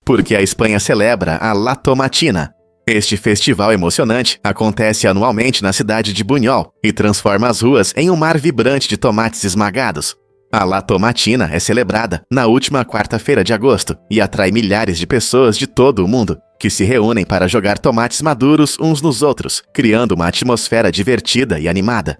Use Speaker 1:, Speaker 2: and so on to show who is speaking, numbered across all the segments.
Speaker 1: porque a Espanha celebra a La Tomatina. Este festival emocionante acontece anualmente na cidade de Buñol e transforma as ruas em um mar vibrante de tomates esmagados. A La Tomatina é celebrada na última quarta-feira de agosto e atrai milhares de pessoas de todo o mundo, que se reúnem para jogar tomates maduros uns nos outros, criando uma atmosfera divertida e animada.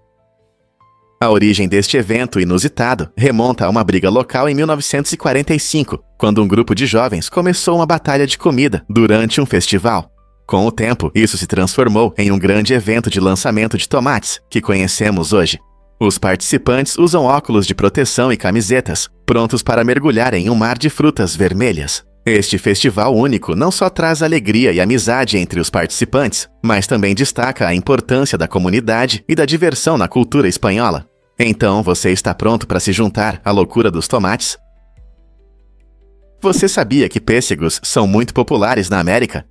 Speaker 1: A origem deste evento inusitado remonta a uma briga local em 1945, quando um grupo de jovens começou uma batalha de comida durante um festival. Com o tempo, isso se transformou em um grande evento de lançamento de tomates, que conhecemos hoje. Os participantes usam óculos de proteção e camisetas, prontos para mergulhar em um mar de frutas vermelhas. Este festival único não só traz alegria e amizade entre os participantes, mas também destaca a importância da comunidade e da diversão na cultura espanhola. Então, você está pronto para se juntar à loucura dos tomates? Você sabia que pêssegos são muito populares na América?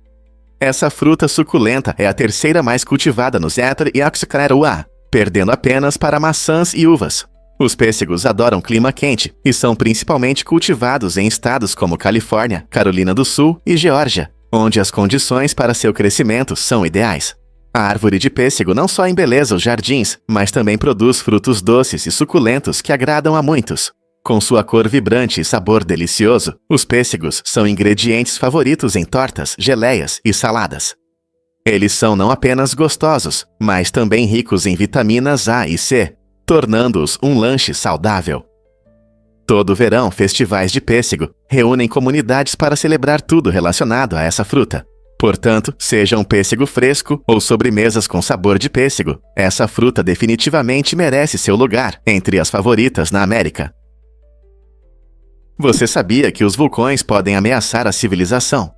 Speaker 1: Essa fruta suculenta é a terceira mais cultivada no Centro e Oaxaca, perdendo apenas para maçãs e uvas. Os pêssegos adoram clima quente e são principalmente cultivados em estados como Califórnia, Carolina do Sul e Geórgia, onde as condições para seu crescimento são ideais. A árvore de pêssego não só embeleza os jardins, mas também produz frutos doces e suculentos que agradam a muitos. Com sua cor vibrante e sabor delicioso, os pêssegos são ingredientes favoritos em tortas, geleias e saladas. Eles são não apenas gostosos, mas também ricos em vitaminas A e C, tornando-os um lanche saudável. Todo verão, festivais de pêssego reúnem comunidades para celebrar tudo relacionado a essa fruta. Portanto, seja um pêssego fresco ou sobremesas com sabor de pêssego, essa fruta definitivamente merece seu lugar entre as favoritas na América. Você sabia que os vulcões podem ameaçar a civilização?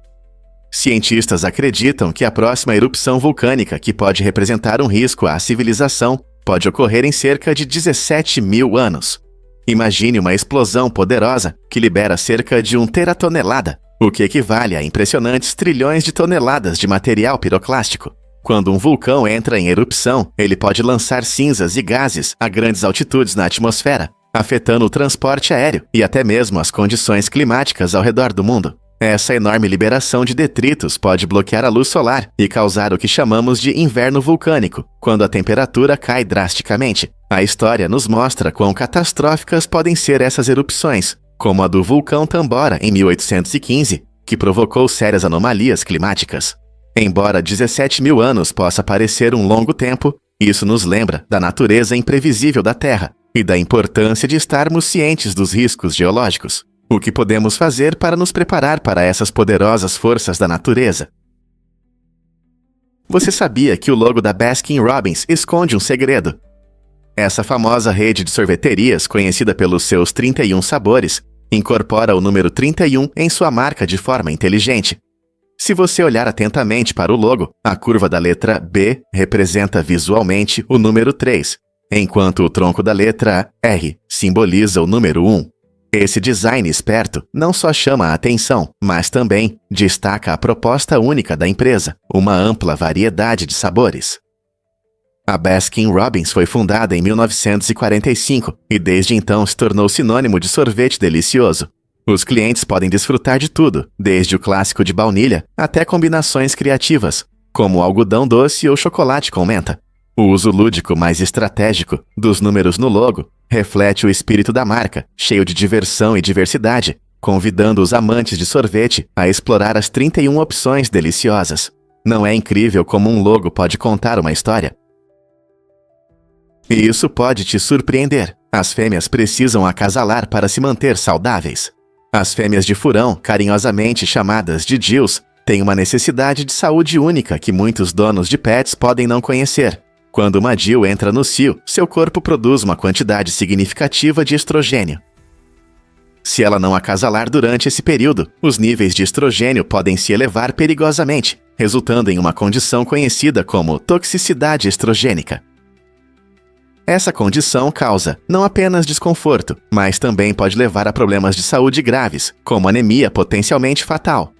Speaker 1: Cientistas acreditam que a próxima erupção vulcânica que pode representar um risco à civilização pode ocorrer em cerca de 17 mil anos. Imagine uma explosão poderosa que libera cerca de 1 teratonelada, o que equivale a impressionantes trilhões de toneladas de material piroclástico. Quando um vulcão entra em erupção, ele pode lançar cinzas e gases a grandes altitudes na atmosfera, afetando o transporte aéreo e até mesmo as condições climáticas ao redor do mundo. Essa enorme liberação de detritos pode bloquear a luz solar e causar o que chamamos de inverno vulcânico, quando a temperatura cai drasticamente. A história nos mostra quão catastróficas podem ser essas erupções, como a do vulcão Tambora em 1815, que provocou sérias anomalias climáticas. Embora 17 mil anos possa parecer um longo tempo, isso nos lembra da natureza imprevisível da Terra e da importância de estarmos cientes dos riscos geológicos. O que podemos fazer para nos preparar para essas poderosas forças da natureza? Você sabia que o logo da Baskin-Robbins esconde um segredo? Essa famosa rede de sorveterias, conhecida pelos seus 31 sabores, incorpora o número 31 em sua marca de forma inteligente. Se você olhar atentamente para o logo, a curva da letra B representa visualmente o número 3, enquanto o tronco da letra R simboliza o número 1. Esse design esperto não só chama a atenção, mas também destaca a proposta única da empresa, uma ampla variedade de sabores. A Baskin-Robbins foi fundada em 1945 e desde então se tornou sinônimo de sorvete delicioso. Os clientes podem desfrutar de tudo, desde o clássico de baunilha até combinações criativas, como algodão doce ou chocolate com menta. O uso lúdico mais estratégico dos números no logo reflete o espírito da marca, cheio de diversão e diversidade, convidando os amantes de sorvete a explorar as 31 opções deliciosas. Não é incrível como um logo pode contar uma história? E isso pode te surpreender. As fêmeas precisam acasalar para se manter saudáveis. As fêmeas de furão, carinhosamente chamadas de Jills, têm uma necessidade de saúde única que muitos donos de pets podem não conhecer. Quando uma Jill entra no cio, seu corpo produz uma quantidade significativa de estrogênio. Se ela não acasalar durante esse período, os níveis de estrogênio podem se elevar perigosamente, resultando em uma condição conhecida como toxicidade estrogênica. Essa condição causa não apenas desconforto, mas também pode levar a problemas de saúde graves, como anemia potencialmente fatal.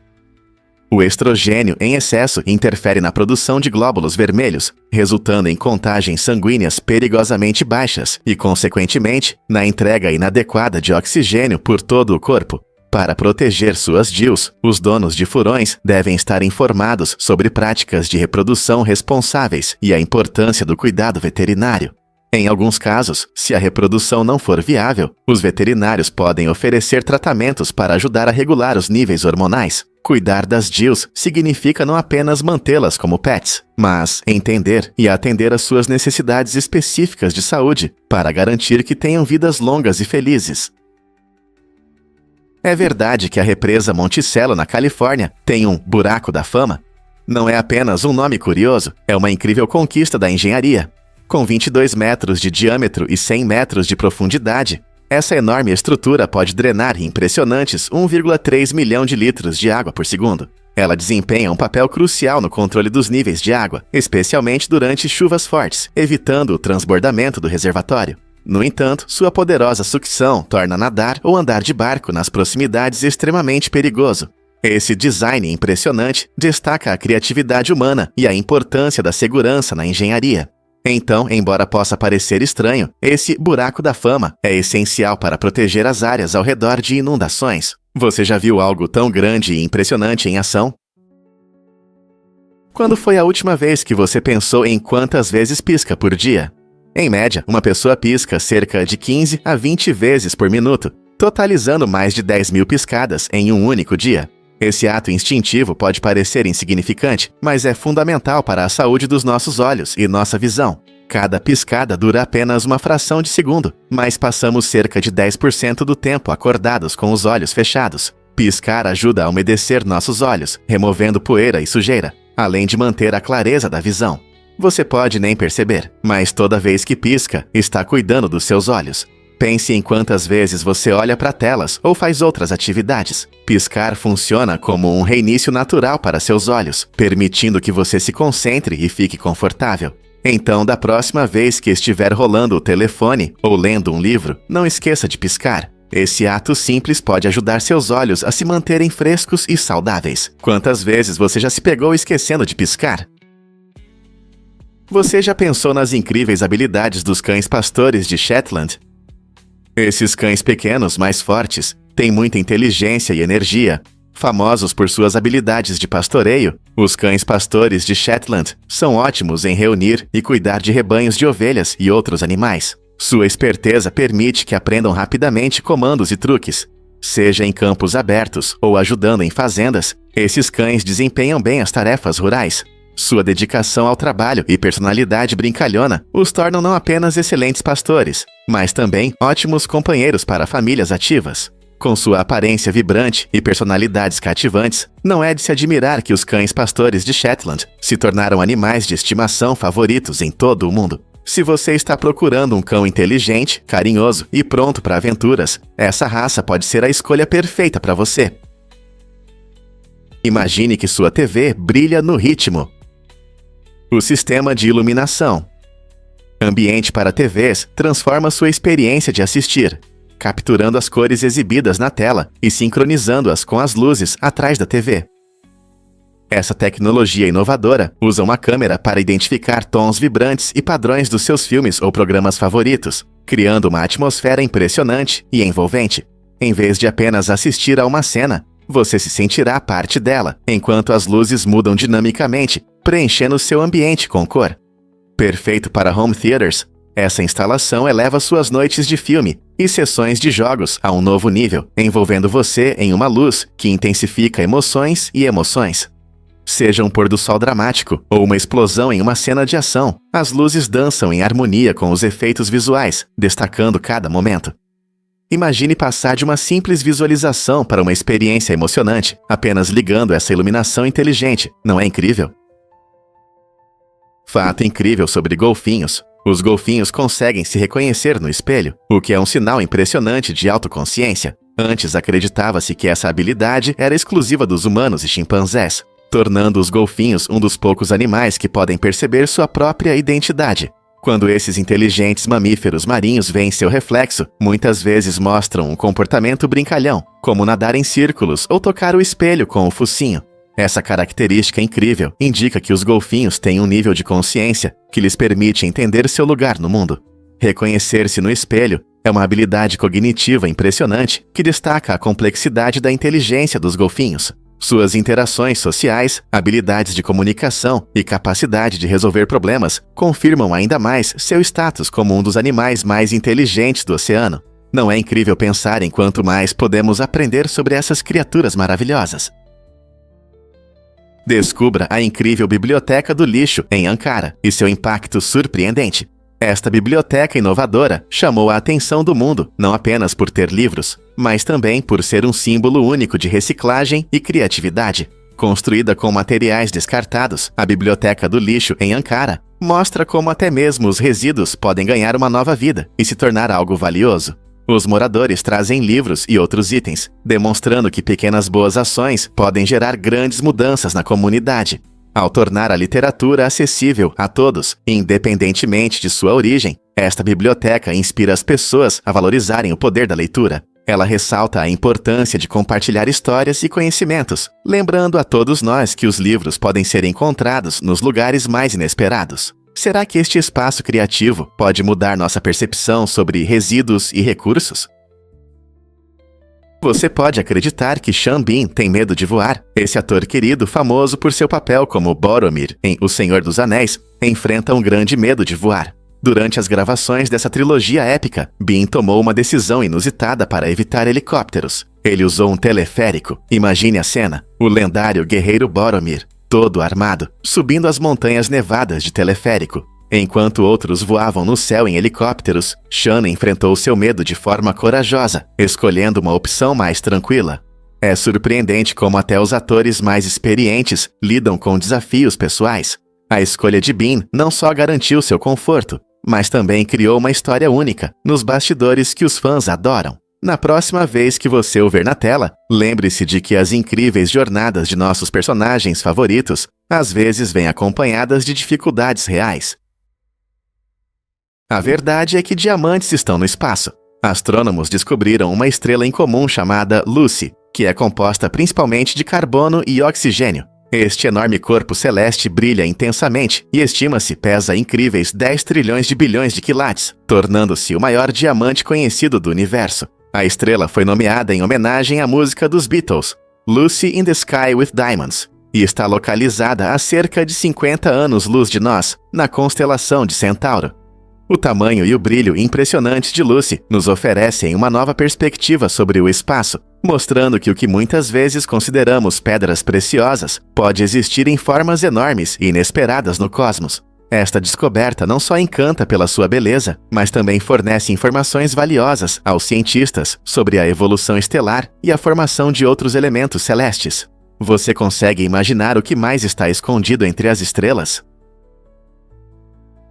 Speaker 1: O estrogênio em excesso interfere na produção de glóbulos vermelhos, resultando em contagens sanguíneas perigosamente baixas e, consequentemente, na entrega inadequada de oxigênio por todo o corpo. Para proteger suas gills, os donos de furões devem estar informados sobre práticas de reprodução responsáveis e a importância do cuidado veterinário. Em alguns casos, se a reprodução não for viável, os veterinários podem oferecer tratamentos para ajudar a regular os níveis hormonais. Cuidar das gills significa não apenas mantê-las como pets, mas entender e atender às suas necessidades específicas de saúde para garantir que tenham vidas longas e felizes. É verdade que a represa Monticello, na Califórnia, tem um buraco da fama? Não é apenas um nome curioso, é uma incrível conquista da engenharia. Com 22 metros de diâmetro e 100 metros de profundidade, essa enorme estrutura pode drenar impressionantes 1,3 milhão de litros de água por segundo. Ela desempenha um papel crucial no controle dos níveis de água, especialmente durante chuvas fortes, evitando o transbordamento do reservatório. No entanto, sua poderosa sucção torna nadar ou andar de barco nas proximidades extremamente perigoso. Esse design impressionante destaca a criatividade humana e a importância da segurança na engenharia. Então, embora possa parecer estranho, esse buraco da fama é essencial para proteger as áreas ao redor de inundações. Você já viu algo tão grande e impressionante em ação? Quando foi a última vez que você pensou em quantas vezes pisca por dia? Em média, uma pessoa pisca cerca de 15 a 20 vezes por minuto, totalizando mais de 10 mil piscadas em um único dia. Esse ato instintivo pode parecer insignificante, mas é fundamental para a saúde dos nossos olhos e nossa visão. Cada piscada dura apenas uma fração de segundo, mas passamos cerca de 10% do tempo acordados com os olhos fechados. Piscar ajuda a umedecer nossos olhos, removendo poeira e sujeira, além de manter a clareza da visão. Você pode nem perceber, mas toda vez que pisca, está cuidando dos seus olhos. Pense em quantas vezes você olha para telas ou faz outras atividades. Piscar funciona como um reinício natural para seus olhos, permitindo que você se concentre e fique confortável. Então, da próxima vez que estiver rolando o telefone ou lendo um livro, não esqueça de piscar. Esse ato simples pode ajudar seus olhos a se manterem frescos e saudáveis. Quantas vezes você já se pegou esquecendo de piscar? Você já pensou nas incríveis habilidades dos cães pastores de Shetland? Esses cães pequenos, mais fortes, têm muita inteligência e energia. Famosos por suas habilidades de pastoreio, os cães pastores de Shetland são ótimos em reunir e cuidar de rebanhos de ovelhas e outros animais. Sua esperteza permite que aprendam rapidamente comandos e truques. Seja em campos abertos ou ajudando em fazendas, esses cães desempenham bem as tarefas rurais. Sua dedicação ao trabalho e personalidade brincalhona os tornam não apenas excelentes pastores, mas também ótimos companheiros para famílias ativas. Com sua aparência vibrante e personalidades cativantes, não é de se admirar que os cães pastores de Shetland se tornaram animais de estimação favoritos em todo o mundo. Se você está procurando um cão inteligente, carinhoso e pronto para aventuras, essa raça pode ser a escolha perfeita para você. Imagine que sua TV brilha no ritmo. O sistema de iluminação. Ambiente para TVs transforma sua experiência de assistir, capturando as cores exibidas na tela e sincronizando-as com as luzes atrás da TV. Essa tecnologia inovadora usa uma câmera para identificar tons vibrantes e padrões dos seus filmes ou programas favoritos, criando uma atmosfera impressionante e envolvente. Em vez de apenas assistir a uma cena, você se sentirá parte dela, enquanto as luzes mudam dinamicamente, preenchendo seu ambiente com cor. Perfeito para home theaters, essa instalação eleva suas noites de filme e sessões de jogos a um novo nível, envolvendo você em uma luz que intensifica emoções e emoções. Seja um pôr do sol dramático ou uma explosão em uma cena de ação, as luzes dançam em harmonia com os efeitos visuais, destacando cada momento. Imagine passar de uma simples visualização para uma experiência emocionante, apenas ligando essa iluminação inteligente, não é incrível? Fato incrível sobre golfinhos. Os golfinhos conseguem se reconhecer no espelho, o que é um sinal impressionante de autoconsciência. Antes acreditava-se que essa habilidade era exclusiva dos humanos e chimpanzés, tornando os golfinhos um dos poucos animais que podem perceber sua própria identidade. Quando esses inteligentes mamíferos marinhos veem seu reflexo, muitas vezes mostram um comportamento brincalhão, como nadar em círculos ou tocar o espelho com o focinho. Essa característica incrível indica que os golfinhos têm um nível de consciência que lhes permite entender seu lugar no mundo. Reconhecer-se no espelho É uma habilidade cognitiva impressionante que destaca a complexidade da inteligência dos golfinhos. Suas interações sociais, habilidades de comunicação e capacidade de resolver problemas confirmam ainda mais seu status como um dos animais mais inteligentes do oceano. Não é incrível pensar em quanto mais podemos aprender sobre essas criaturas maravilhosas? Descubra a incrível Biblioteca do Lixo em Ankara e seu impacto surpreendente. Esta biblioteca inovadora chamou a atenção do mundo, não apenas por ter livros, mas também por ser um símbolo único de reciclagem e criatividade. Construída com materiais descartados, a Biblioteca do Lixo em Ankara mostra como até mesmo os resíduos podem ganhar uma nova vida e se tornar algo valioso. Os moradores trazem livros e outros itens, demonstrando que pequenas boas ações podem gerar grandes mudanças na comunidade. Ao tornar a literatura acessível a todos, independentemente de sua origem, esta biblioteca inspira as pessoas a valorizarem o poder da leitura. Ela ressalta a importância de compartilhar histórias e conhecimentos, lembrando a todos nós que os livros podem ser encontrados nos lugares mais inesperados. Será que este espaço criativo pode mudar nossa percepção sobre resíduos e recursos? Você pode acreditar que Sean Bean tem medo de voar. Esse ator querido, famoso por seu papel como Boromir em O Senhor dos Anéis, enfrenta um grande medo de voar. Durante as gravações dessa trilogia épica, Bean tomou uma decisão inusitada para evitar helicópteros. Ele usou um teleférico. Imagine a cena: o lendário guerreiro Boromir, todo armado, subindo as montanhas nevadas de teleférico. Enquanto outros voavam no céu em helicópteros, Sean enfrentou seu medo de forma corajosa, escolhendo uma opção mais tranquila. É surpreendente como até os atores mais experientes lidam com desafios pessoais. A escolha de Bean não só garantiu seu conforto, mas também criou uma história única nos bastidores que os fãs adoram. Na próxima vez que você o ver na tela, lembre-se de que as incríveis jornadas de nossos personagens favoritos às vezes vêm acompanhadas de dificuldades reais. A verdade é que diamantes estão no espaço. Astrônomos descobriram uma estrela incomum chamada Lucy, que é composta principalmente de carbono e oxigênio. Este enorme corpo celeste brilha intensamente e estima-se pesa incríveis 10 trilhões de bilhões de quilates, tornando-se o maior diamante conhecido do universo. A estrela foi nomeada em homenagem à música dos Beatles, Lucy in the Sky with Diamonds, e está localizada a cerca de 50 anos-luz de nós, na constelação de Centauro. O tamanho e o brilho impressionantes de Lucy nos oferecem uma nova perspectiva sobre o espaço, mostrando que o que muitas vezes consideramos pedras preciosas pode existir em formas enormes e inesperadas no cosmos. Esta descoberta não só encanta pela sua beleza, mas também fornece informações valiosas aos cientistas sobre a evolução estelar e a formação de outros elementos celestes. Você consegue imaginar o que mais está escondido entre as estrelas?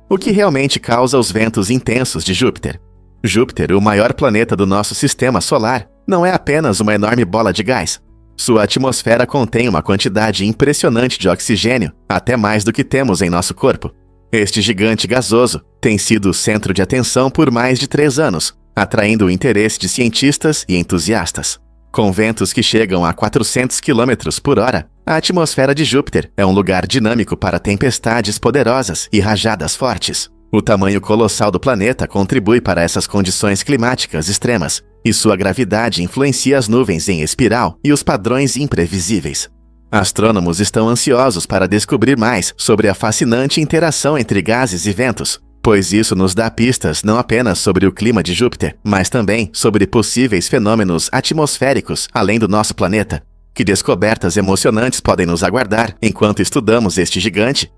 Speaker 1: O que realmente causa os ventos intensos de Júpiter? Júpiter, o maior planeta do nosso sistema solar, não é apenas uma enorme bola de gás. Sua atmosfera contém uma quantidade impressionante de oxigênio, até mais do que temos em nosso corpo. Este gigante gasoso tem sido o centro de atenção por mais de 3 anos, atraindo o interesse de cientistas e entusiastas. Com ventos que chegam a 400 km por hora, a atmosfera de Júpiter é um lugar dinâmico para tempestades poderosas e rajadas fortes. O tamanho colossal do planeta contribui para essas condições climáticas extremas, e sua gravidade influencia as nuvens em espiral e os padrões imprevisíveis. Astrônomos estão ansiosos para descobrir mais sobre a fascinante interação entre gases e ventos, pois isso nos dá pistas não apenas sobre o clima de Júpiter, mas também sobre possíveis fenômenos atmosféricos além do nosso planeta. Que descobertas emocionantes podem nos aguardar enquanto estudamos este gigante?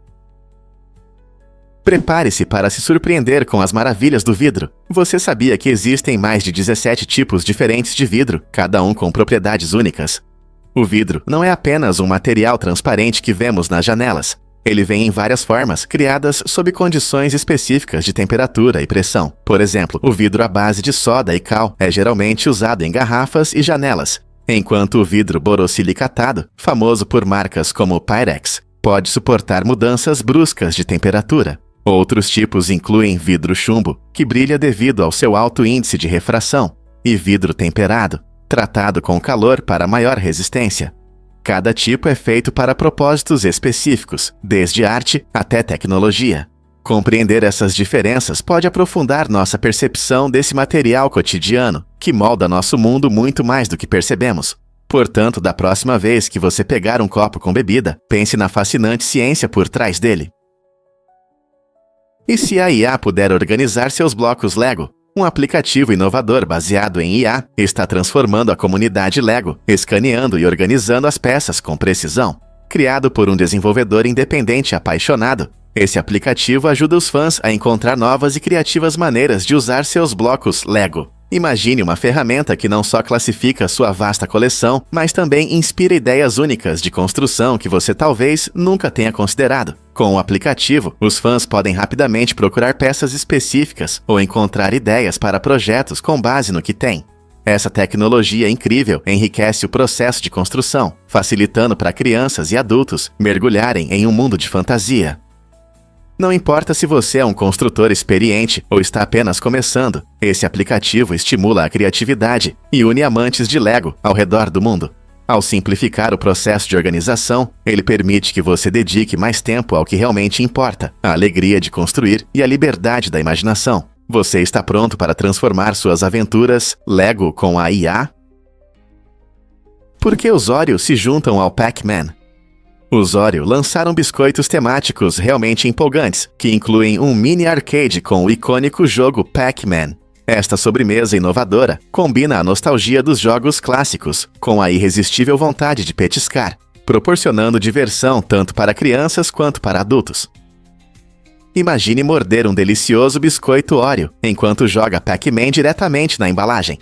Speaker 1: Prepare-se para se surpreender com as maravilhas do vidro. Você sabia que existem mais de 17 tipos diferentes de vidro, cada um com propriedades únicas? O vidro não é apenas um material transparente que vemos nas janelas. Ele vem em várias formas, criadas sob condições específicas de temperatura e pressão. Por exemplo, o vidro à base de soda e cal é geralmente usado em garrafas e janelas, enquanto o vidro borosilicatado, famoso por marcas como Pyrex, pode suportar mudanças bruscas de temperatura. Outros tipos incluem vidro chumbo, que brilha devido ao seu alto índice de refração, e vidro temperado, tratado com calor para maior resistência. Cada tipo é feito para propósitos específicos, desde arte até tecnologia. Compreender essas diferenças pode aprofundar nossa percepção desse material cotidiano, que molda nosso mundo muito mais do que percebemos. Portanto, da próxima vez que você pegar um copo com bebida, pense na fascinante ciência por trás dele. E se a IA puder organizar seus blocos Lego? Um aplicativo inovador baseado em IA está transformando a comunidade Lego, escaneando e organizando as peças com precisão. Criado por um desenvolvedor independente apaixonado, esse aplicativo ajuda os fãs a encontrar novas e criativas maneiras de usar seus blocos Lego. Imagine uma ferramenta que não só classifica sua vasta coleção, mas também inspira ideias únicas de construção que você talvez nunca tenha considerado. Com o aplicativo, os fãs podem rapidamente procurar peças específicas ou encontrar ideias para projetos com base no que têm. Essa tecnologia incrível enriquece o processo de construção, facilitando para crianças e adultos mergulharem em um mundo de fantasia. Não importa se você é um construtor experiente ou está apenas começando, esse aplicativo estimula a criatividade e une amantes de Lego ao redor do mundo. Ao simplificar o processo de organização, ele permite que você dedique mais tempo ao que realmente importa, a alegria de construir e a liberdade da imaginação. Você está pronto para transformar suas aventuras Lego com a IA? Por que os Oreo se juntam ao Pac-Man? Os Oreo lançaram biscoitos temáticos realmente empolgantes, que incluem um mini arcade com o icônico jogo Pac-Man. Esta sobremesa inovadora combina a nostalgia dos jogos clássicos com a irresistível vontade de petiscar, proporcionando diversão tanto para crianças quanto para adultos. Imagine morder um delicioso biscoito Oreo enquanto joga Pac-Man diretamente na embalagem.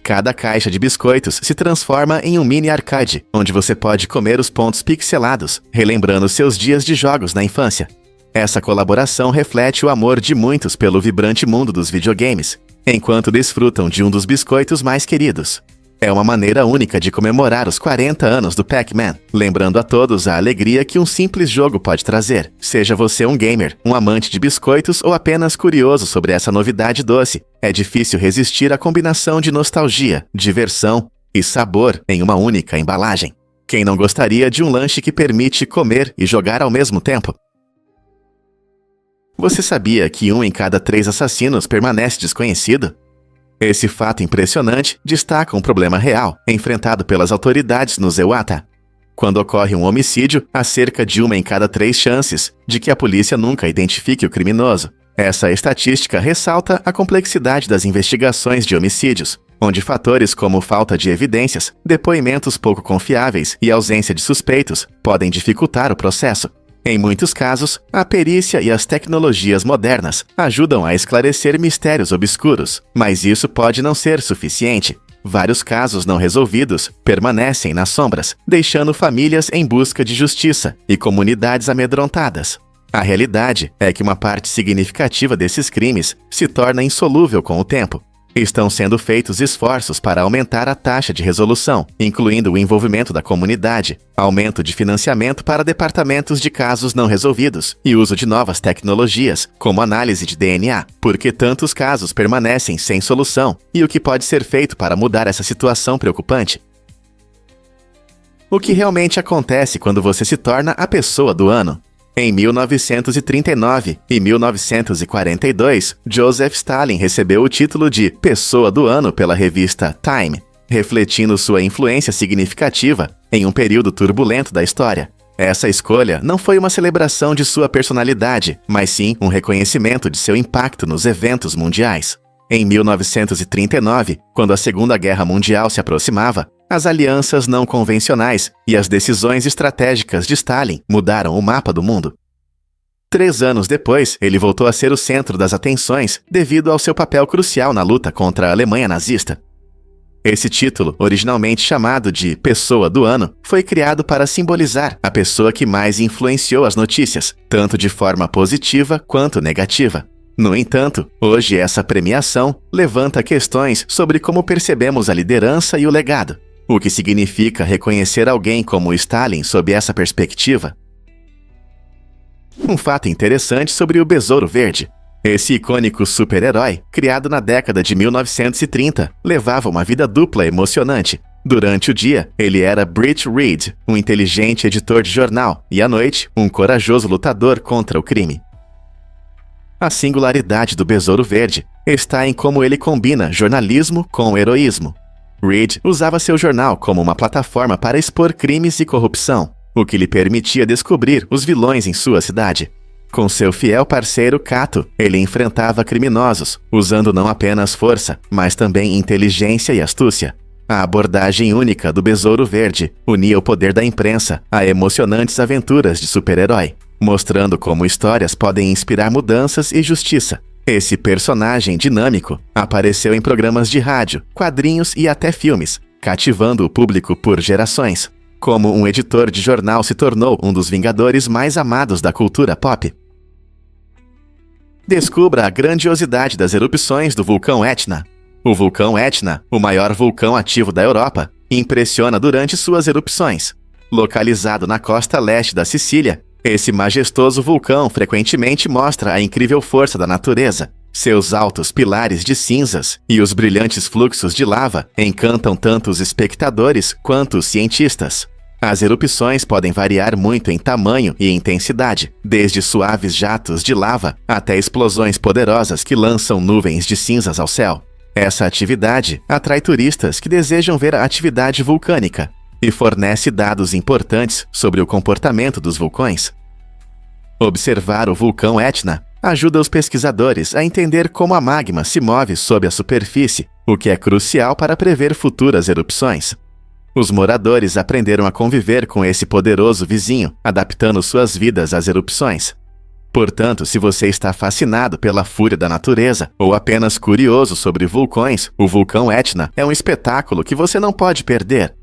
Speaker 1: Cada caixa de biscoitos se transforma em um mini arcade, onde você pode comer os pontos pixelados, relembrando seus dias de jogos na infância. Essa colaboração reflete o amor de muitos pelo vibrante mundo dos videogames, enquanto desfrutam de um dos biscoitos mais queridos. É uma maneira única de comemorar os 40 anos do Pac-Man, lembrando a todos a alegria que um simples jogo pode trazer. Seja você um gamer, um amante de biscoitos ou apenas curioso sobre essa novidade doce, é difícil resistir à combinação de nostalgia, diversão e sabor em uma única embalagem. Quem não gostaria de um lanche que permite comer e jogar ao mesmo tempo? Você sabia que 1 em cada 3 assassinos permanece desconhecido? Esse fato impressionante destaca um problema real, enfrentado pelas autoridades no Zeuata. Quando ocorre um homicídio, há cerca de 1 em cada 3 chances de que a polícia nunca identifique o criminoso. Essa estatística ressalta a complexidade das investigações de homicídios, onde fatores como falta de evidências, depoimentos pouco confiáveis e ausência de suspeitos podem dificultar o processo. Em muitos casos, a perícia e as tecnologias modernas ajudam a esclarecer mistérios obscuros, mas isso pode não ser suficiente. Vários casos não resolvidos permanecem nas sombras, deixando famílias em busca de justiça e comunidades amedrontadas. A realidade é que uma parte significativa desses crimes se torna insolúvel com o tempo. Estão sendo feitos esforços para aumentar a taxa de resolução, incluindo o envolvimento da comunidade, aumento de financiamento para departamentos de casos não resolvidos e uso de novas tecnologias, como análise de DNA, porque tantos casos permanecem sem solução e o que pode ser feito para mudar essa situação preocupante. O que realmente acontece quando você se torna a pessoa do ano? Em 1939 e 1942, Joseph Stalin recebeu o título de Pessoa do Ano pela revista Time, refletindo sua influência significativa em um período turbulento da história. Essa escolha não foi uma celebração de sua personalidade, mas sim um reconhecimento de seu impacto nos eventos mundiais. Em 1939, quando a Segunda Guerra Mundial se aproximava, as alianças não convencionais e as decisões estratégicas de Stalin mudaram o mapa do mundo. 3 anos depois, ele voltou a ser o centro das atenções devido ao seu papel crucial na luta contra a Alemanha nazista. Esse título, originalmente chamado de Pessoa do Ano, foi criado para simbolizar a pessoa que mais influenciou as notícias, tanto de forma positiva quanto negativa. No entanto, hoje essa premiação levanta questões sobre como percebemos a liderança e o legado. O que significa reconhecer alguém como Stalin sob essa perspectiva? Um fato interessante sobre o Besouro Verde. Esse icônico super-herói, criado na década de 1930, levava uma vida dupla emocionante. Durante o dia, ele era Britt Reed, um inteligente editor de jornal, e à noite, um corajoso lutador contra o crime. A singularidade do Besouro Verde está em como ele combina jornalismo com heroísmo. Reed usava seu jornal como uma plataforma para expor crimes e corrupção, o que lhe permitia descobrir os vilões em sua cidade. Com seu fiel parceiro Cato, ele enfrentava criminosos, usando não apenas força, mas também inteligência e astúcia. A abordagem única do Besouro Verde unia o poder da imprensa a emocionantes aventuras de super-herói, mostrando como histórias podem inspirar mudanças e justiça. Esse personagem dinâmico apareceu em programas de rádio, quadrinhos e até filmes, cativando o público por gerações. Como um editor de jornal se tornou um dos Vingadores mais amados da cultura pop. Descubra a grandiosidade das erupções do vulcão Etna. O vulcão Etna, o maior vulcão ativo da Europa, impressiona durante suas erupções. Localizado na costa leste da Sicília, esse majestoso vulcão frequentemente mostra a incrível força da natureza. Seus altos pilares de cinzas e os brilhantes fluxos de lava encantam tanto os espectadores quanto os cientistas. As erupções podem variar muito em tamanho e intensidade, desde suaves jatos de lava até explosões poderosas que lançam nuvens de cinzas ao céu. Essa atividade atrai turistas que desejam ver a atividade vulcânica e fornece dados importantes sobre o comportamento dos vulcões. Observar o vulcão Etna ajuda os pesquisadores a entender como a magma se move sob a superfície, o que é crucial para prever futuras erupções. Os moradores aprenderam a conviver com esse poderoso vizinho, adaptando suas vidas às erupções. Portanto, se você está fascinado pela fúria da natureza ou apenas curioso sobre vulcões, o vulcão Etna é um espetáculo que você não pode perder.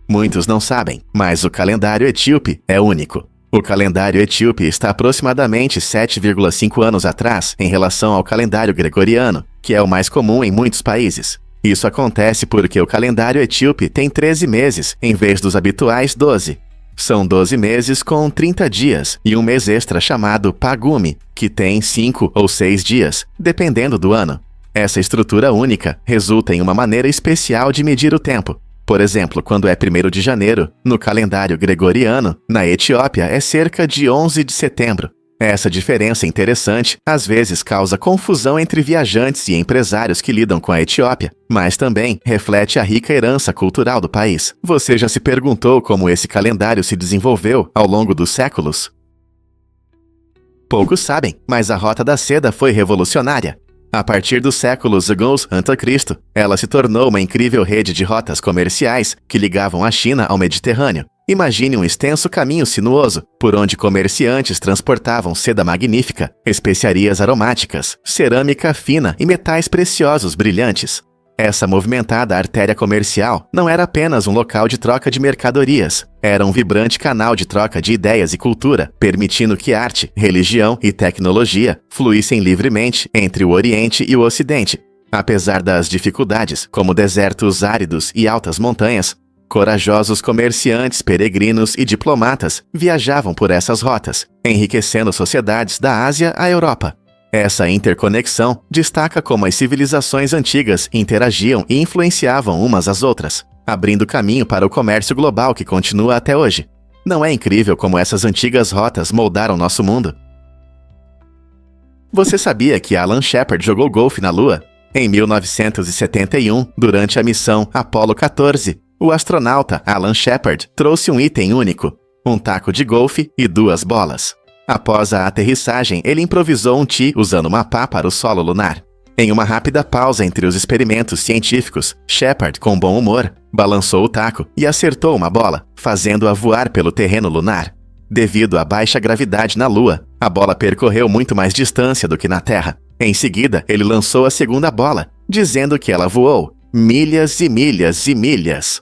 Speaker 1: Muitos não sabem, mas o calendário etíope é único. O calendário etíope está aproximadamente 7,5 anos atrás em relação ao calendário gregoriano, que é o mais comum em muitos países. Isso acontece porque o calendário etíope tem 13 meses, em vez dos habituais 12. São 12 meses com 30 dias e um mês extra chamado Pagumi, que tem 5 ou 6 dias, dependendo do ano. Essa estrutura única resulta em uma maneira especial de medir o tempo. Por exemplo, quando é 1º de janeiro, no calendário gregoriano, na Etiópia é cerca de 11 de setembro. Essa diferença interessante às vezes causa confusão entre viajantes e empresários que lidam com a Etiópia, mas também reflete a rica herança cultural do país. Você já se perguntou como esse calendário se desenvolveu ao longo dos séculos? Poucos sabem, mas a Rota da Seda foi revolucionária. A partir dos séculos a.C., ela se tornou uma incrível rede de rotas comerciais que ligavam a China ao Mediterrâneo. Imagine um extenso caminho sinuoso, por onde comerciantes transportavam seda magnífica, especiarias aromáticas, cerâmica fina e metais preciosos brilhantes. Essa movimentada artéria comercial não era apenas um local de troca de mercadorias, era um vibrante canal de troca de ideias e cultura, permitindo que arte, religião e tecnologia fluíssem livremente entre o Oriente e o Ocidente. Apesar das dificuldades, como desertos áridos e altas montanhas, corajosos comerciantes, peregrinos e diplomatas viajavam por essas rotas, enriquecendo sociedades da Ásia à Europa. Essa interconexão destaca como as civilizações antigas interagiam e influenciavam umas às outras, abrindo caminho para o comércio global que continua até hoje. Não é incrível como essas antigas rotas moldaram nosso mundo? Você sabia que Alan Shepard jogou golfe na Lua? Em 1971, durante a missão Apollo 14, o astronauta Alan Shepard trouxe um item único, um taco de golfe e 2 bolas. Após a aterrissagem, ele improvisou um tee usando uma pá para o solo lunar. Em uma rápida pausa entre os experimentos científicos, Shepard, com bom humor, balançou o taco e acertou uma bola, fazendo-a voar pelo terreno lunar. Devido à baixa gravidade na Lua, a bola percorreu muito mais distância do que na Terra. Em seguida, ele lançou a segunda bola, dizendo que ela voou milhas e milhas e milhas.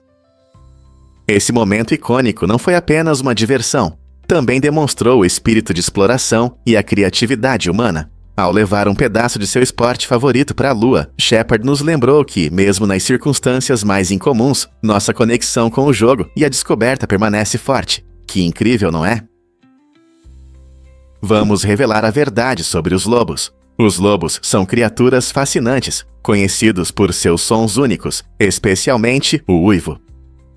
Speaker 1: Esse momento icônico não foi apenas uma diversão, também demonstrou o espírito de exploração e a criatividade humana. Ao levar um pedaço de seu esporte favorito para a Lua, Shepard nos lembrou que, mesmo nas circunstâncias mais incomuns, nossa conexão com o jogo e a descoberta permanece forte. Que incrível, não é? Vamos revelar a verdade sobre os lobos. Os lobos são criaturas fascinantes, conhecidos por seus sons únicos, especialmente o uivo.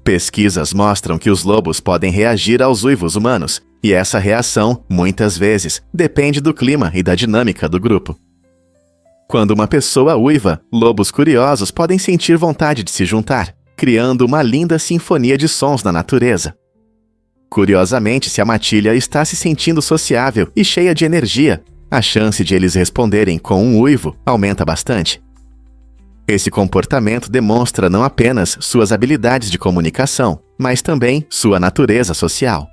Speaker 1: Pesquisas mostram que os lobos podem reagir aos uivos humanos, e essa reação, muitas vezes, depende do clima e da dinâmica do grupo. Quando uma pessoa uiva, lobos curiosos podem sentir vontade de se juntar, criando uma linda sinfonia de sons na natureza. Curiosamente, se a matilha está se sentindo sociável e cheia de energia, a chance de eles responderem com um uivo aumenta bastante. Esse comportamento demonstra não apenas suas habilidades de comunicação, mas também sua natureza social.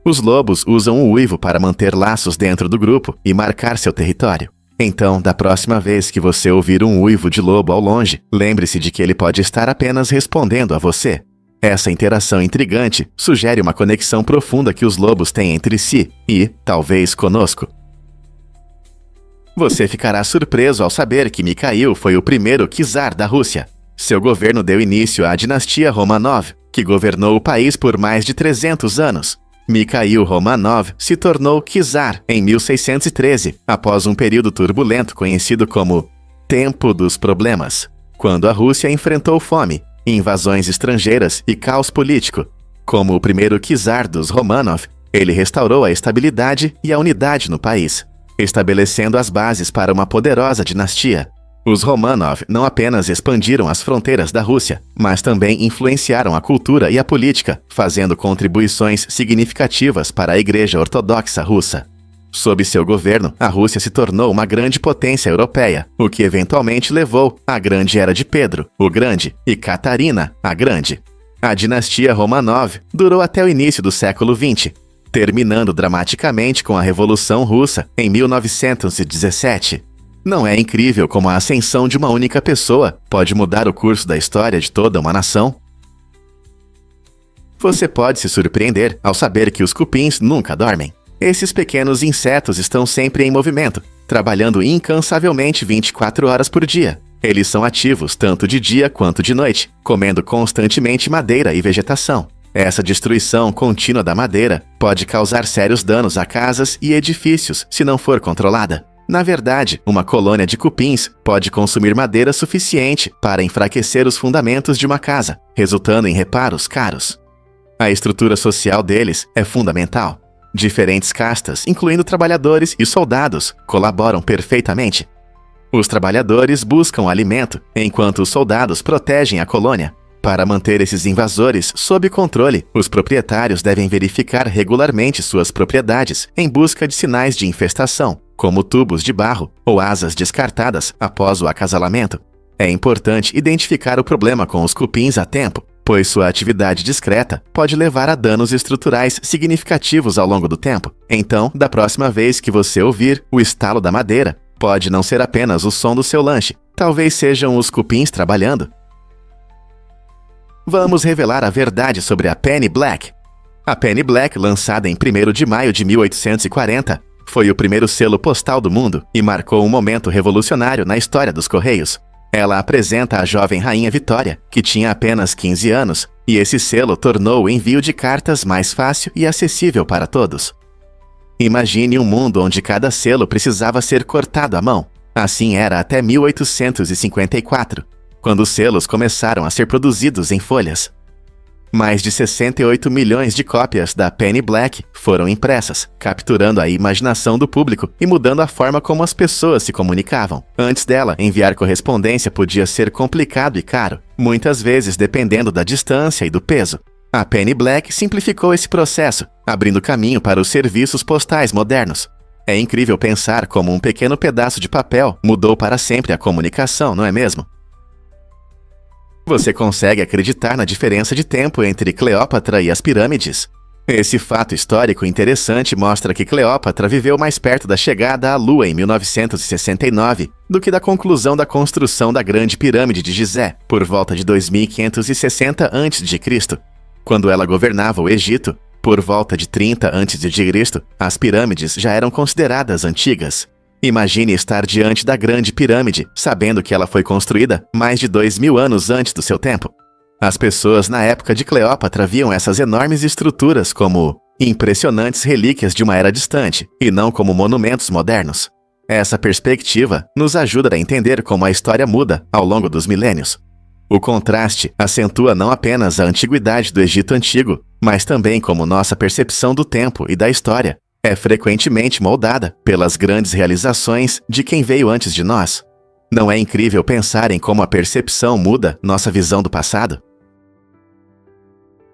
Speaker 1: Os lobos usam o uivo para manter laços dentro do grupo e marcar seu território. Então, da próxima vez que você ouvir um uivo de lobo ao longe, lembre-se de que ele pode estar apenas respondendo a você. Essa interação intrigante sugere uma conexão profunda que os lobos têm entre si e, talvez, conosco. Você ficará surpreso ao saber que Mikhail foi o primeiro czar da Rússia. Seu governo deu início à dinastia Romanov, que governou o país por mais de 300 anos. Mikhail Romanov se tornou czar em 1613, após um período turbulento conhecido como Tempo dos Problemas, quando a Rússia enfrentou fome, invasões estrangeiras e caos político. Como o primeiro czar dos Romanov, ele restaurou a estabilidade e a unidade no país, estabelecendo as bases para uma poderosa dinastia. Os Romanov não apenas expandiram as fronteiras da Rússia, mas também influenciaram a cultura e a política, fazendo contribuições significativas para a Igreja Ortodoxa Russa. Sob seu governo, a Rússia se tornou uma grande potência europeia, o que eventualmente levou à Grande Era de Pedro, o Grande, e Catarina, a Grande. A dinastia Romanov durou até o início do século XX, terminando dramaticamente com a Revolução Russa em 1917. Não é incrível como a ascensão de uma única pessoa pode mudar o curso da história de toda uma nação? Você pode se surpreender ao saber que os cupins nunca dormem. Esses pequenos insetos estão sempre em movimento, trabalhando incansavelmente 24 horas por dia. Eles são ativos tanto de dia quanto de noite, comendo constantemente madeira e vegetação. Essa destruição contínua da madeira pode causar sérios danos a casas e edifícios se não for controlada. Na verdade, uma colônia de cupins pode consumir madeira suficiente para enfraquecer os fundamentos de uma casa, resultando em reparos caros. A estrutura social deles é fundamental. Diferentes castas, incluindo trabalhadores e soldados, colaboram perfeitamente. Os trabalhadores buscam alimento, enquanto os soldados protegem a colônia. Para manter esses invasores sob controle, os proprietários devem verificar regularmente suas propriedades em busca de sinais de infestação, como tubos de barro ou asas descartadas após o acasalamento. É importante identificar o problema com os cupins a tempo, pois sua atividade discreta pode levar a danos estruturais significativos ao longo do tempo. Então, da próxima vez que você ouvir o estalo da madeira, pode não ser apenas o som do seu lanche, talvez sejam os cupins trabalhando. Vamos revelar a verdade sobre a Penny Black. A Penny Black, lançada em 1º de maio de 1840, foi o primeiro selo postal do mundo e marcou um momento revolucionário na história dos Correios. Ela apresenta a jovem rainha Vitória, que tinha apenas 15 anos, e esse selo tornou o envio de cartas mais fácil e acessível para todos. Imagine um mundo onde cada selo precisava ser cortado à mão. Assim era até 1854. Quando os selos começaram a ser produzidos em folhas. Mais de 68 milhões de cópias da Penny Black foram impressas, capturando a imaginação do público e mudando a forma como as pessoas se comunicavam. Antes dela, enviar correspondência podia ser complicado e caro, muitas vezes dependendo da distância e do peso. A Penny Black simplificou esse processo, abrindo caminho para os serviços postais modernos. É incrível pensar como um pequeno pedaço de papel mudou para sempre a comunicação, não é mesmo? Você consegue acreditar na diferença de tempo entre Cleópatra e as pirâmides? Esse fato histórico interessante mostra que Cleópatra viveu mais perto da chegada à Lua em 1969 do que da conclusão da construção da Grande Pirâmide de Gizé, por volta de 2560 a.C. Quando ela governava o Egito, por volta de 30 a.C., as pirâmides já eram consideradas antigas. Imagine estar diante da Grande Pirâmide, sabendo que ela foi construída mais de 2000 anos antes do seu tempo. As pessoas na época de Cleópatra viam essas enormes estruturas como impressionantes relíquias de uma era distante, e não como monumentos modernos. Essa perspectiva nos ajuda a entender como a história muda ao longo dos milênios. O contraste acentua não apenas a antiguidade do Egito Antigo, mas também como nossa percepção do tempo e da história é frequentemente moldada pelas grandes realizações de quem veio antes de nós. Não é incrível pensar em como a percepção muda nossa visão do passado?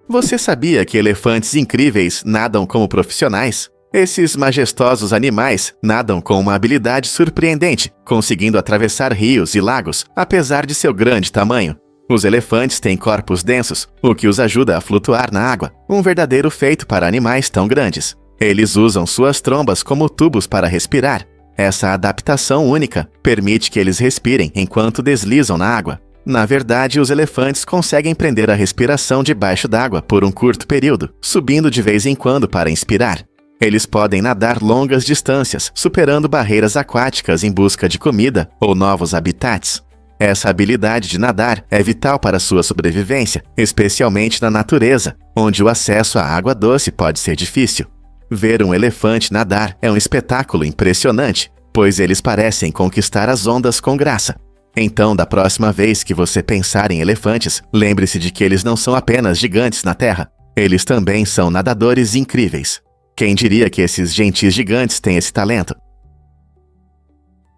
Speaker 1: Você sabia que elefantes incríveis nadam como profissionais? Esses majestosos animais nadam com uma habilidade surpreendente, conseguindo atravessar rios e lagos, apesar de seu grande tamanho. Os elefantes têm corpos densos, o que os ajuda a flutuar na água, um verdadeiro feito para animais tão grandes. Eles usam suas trombas como tubos para respirar. Essa adaptação única permite que eles respirem enquanto deslizam na água. Na verdade, os elefantes conseguem prender a respiração debaixo d'água por um curto período, subindo de vez em quando para inspirar. Eles podem nadar longas distâncias, superando barreiras aquáticas em busca de comida ou novos habitats. Essa habilidade de nadar é vital para sua sobrevivência, especialmente na natureza, onde o acesso à água doce pode ser difícil. Ver um elefante nadar é um espetáculo impressionante, pois eles parecem conquistar as ondas com graça. Então, da próxima vez que você pensar em elefantes, lembre-se de que eles não são apenas gigantes na terra, eles também são nadadores incríveis. Quem diria que esses gentis gigantes têm esse talento?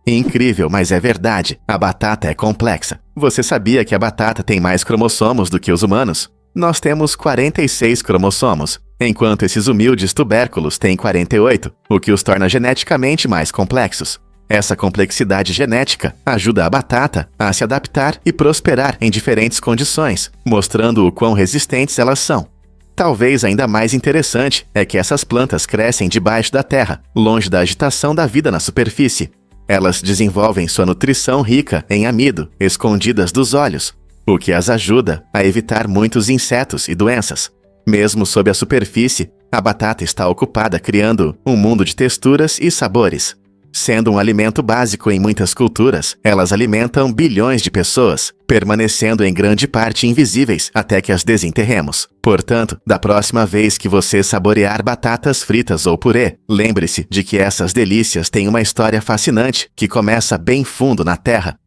Speaker 1: Incrível, mas é verdade. A batata é complexa. Você sabia que a batata tem mais cromossomos do que os humanos? Nós temos 46 cromossomos, enquanto esses humildes tubérculos têm 48, o que os torna geneticamente mais complexos. Essa complexidade genética ajuda a batata a se adaptar e prosperar em diferentes condições, mostrando o quão resistentes elas são. Talvez ainda mais interessante é que essas plantas crescem debaixo da terra, longe da agitação da vida na superfície. Elas desenvolvem sua nutrição rica em amido, escondidas dos olhos, o que as ajuda a evitar muitos insetos e doenças. Mesmo sob a superfície, a batata está ocupada criando um mundo de texturas e sabores. Sendo um alimento básico em muitas culturas, elas alimentam bilhões de pessoas, permanecendo em grande parte invisíveis até que as desenterremos. Portanto, da próxima vez que você saborear batatas fritas ou purê, lembre-se de que essas delícias têm uma história fascinante que começa bem fundo na Terra.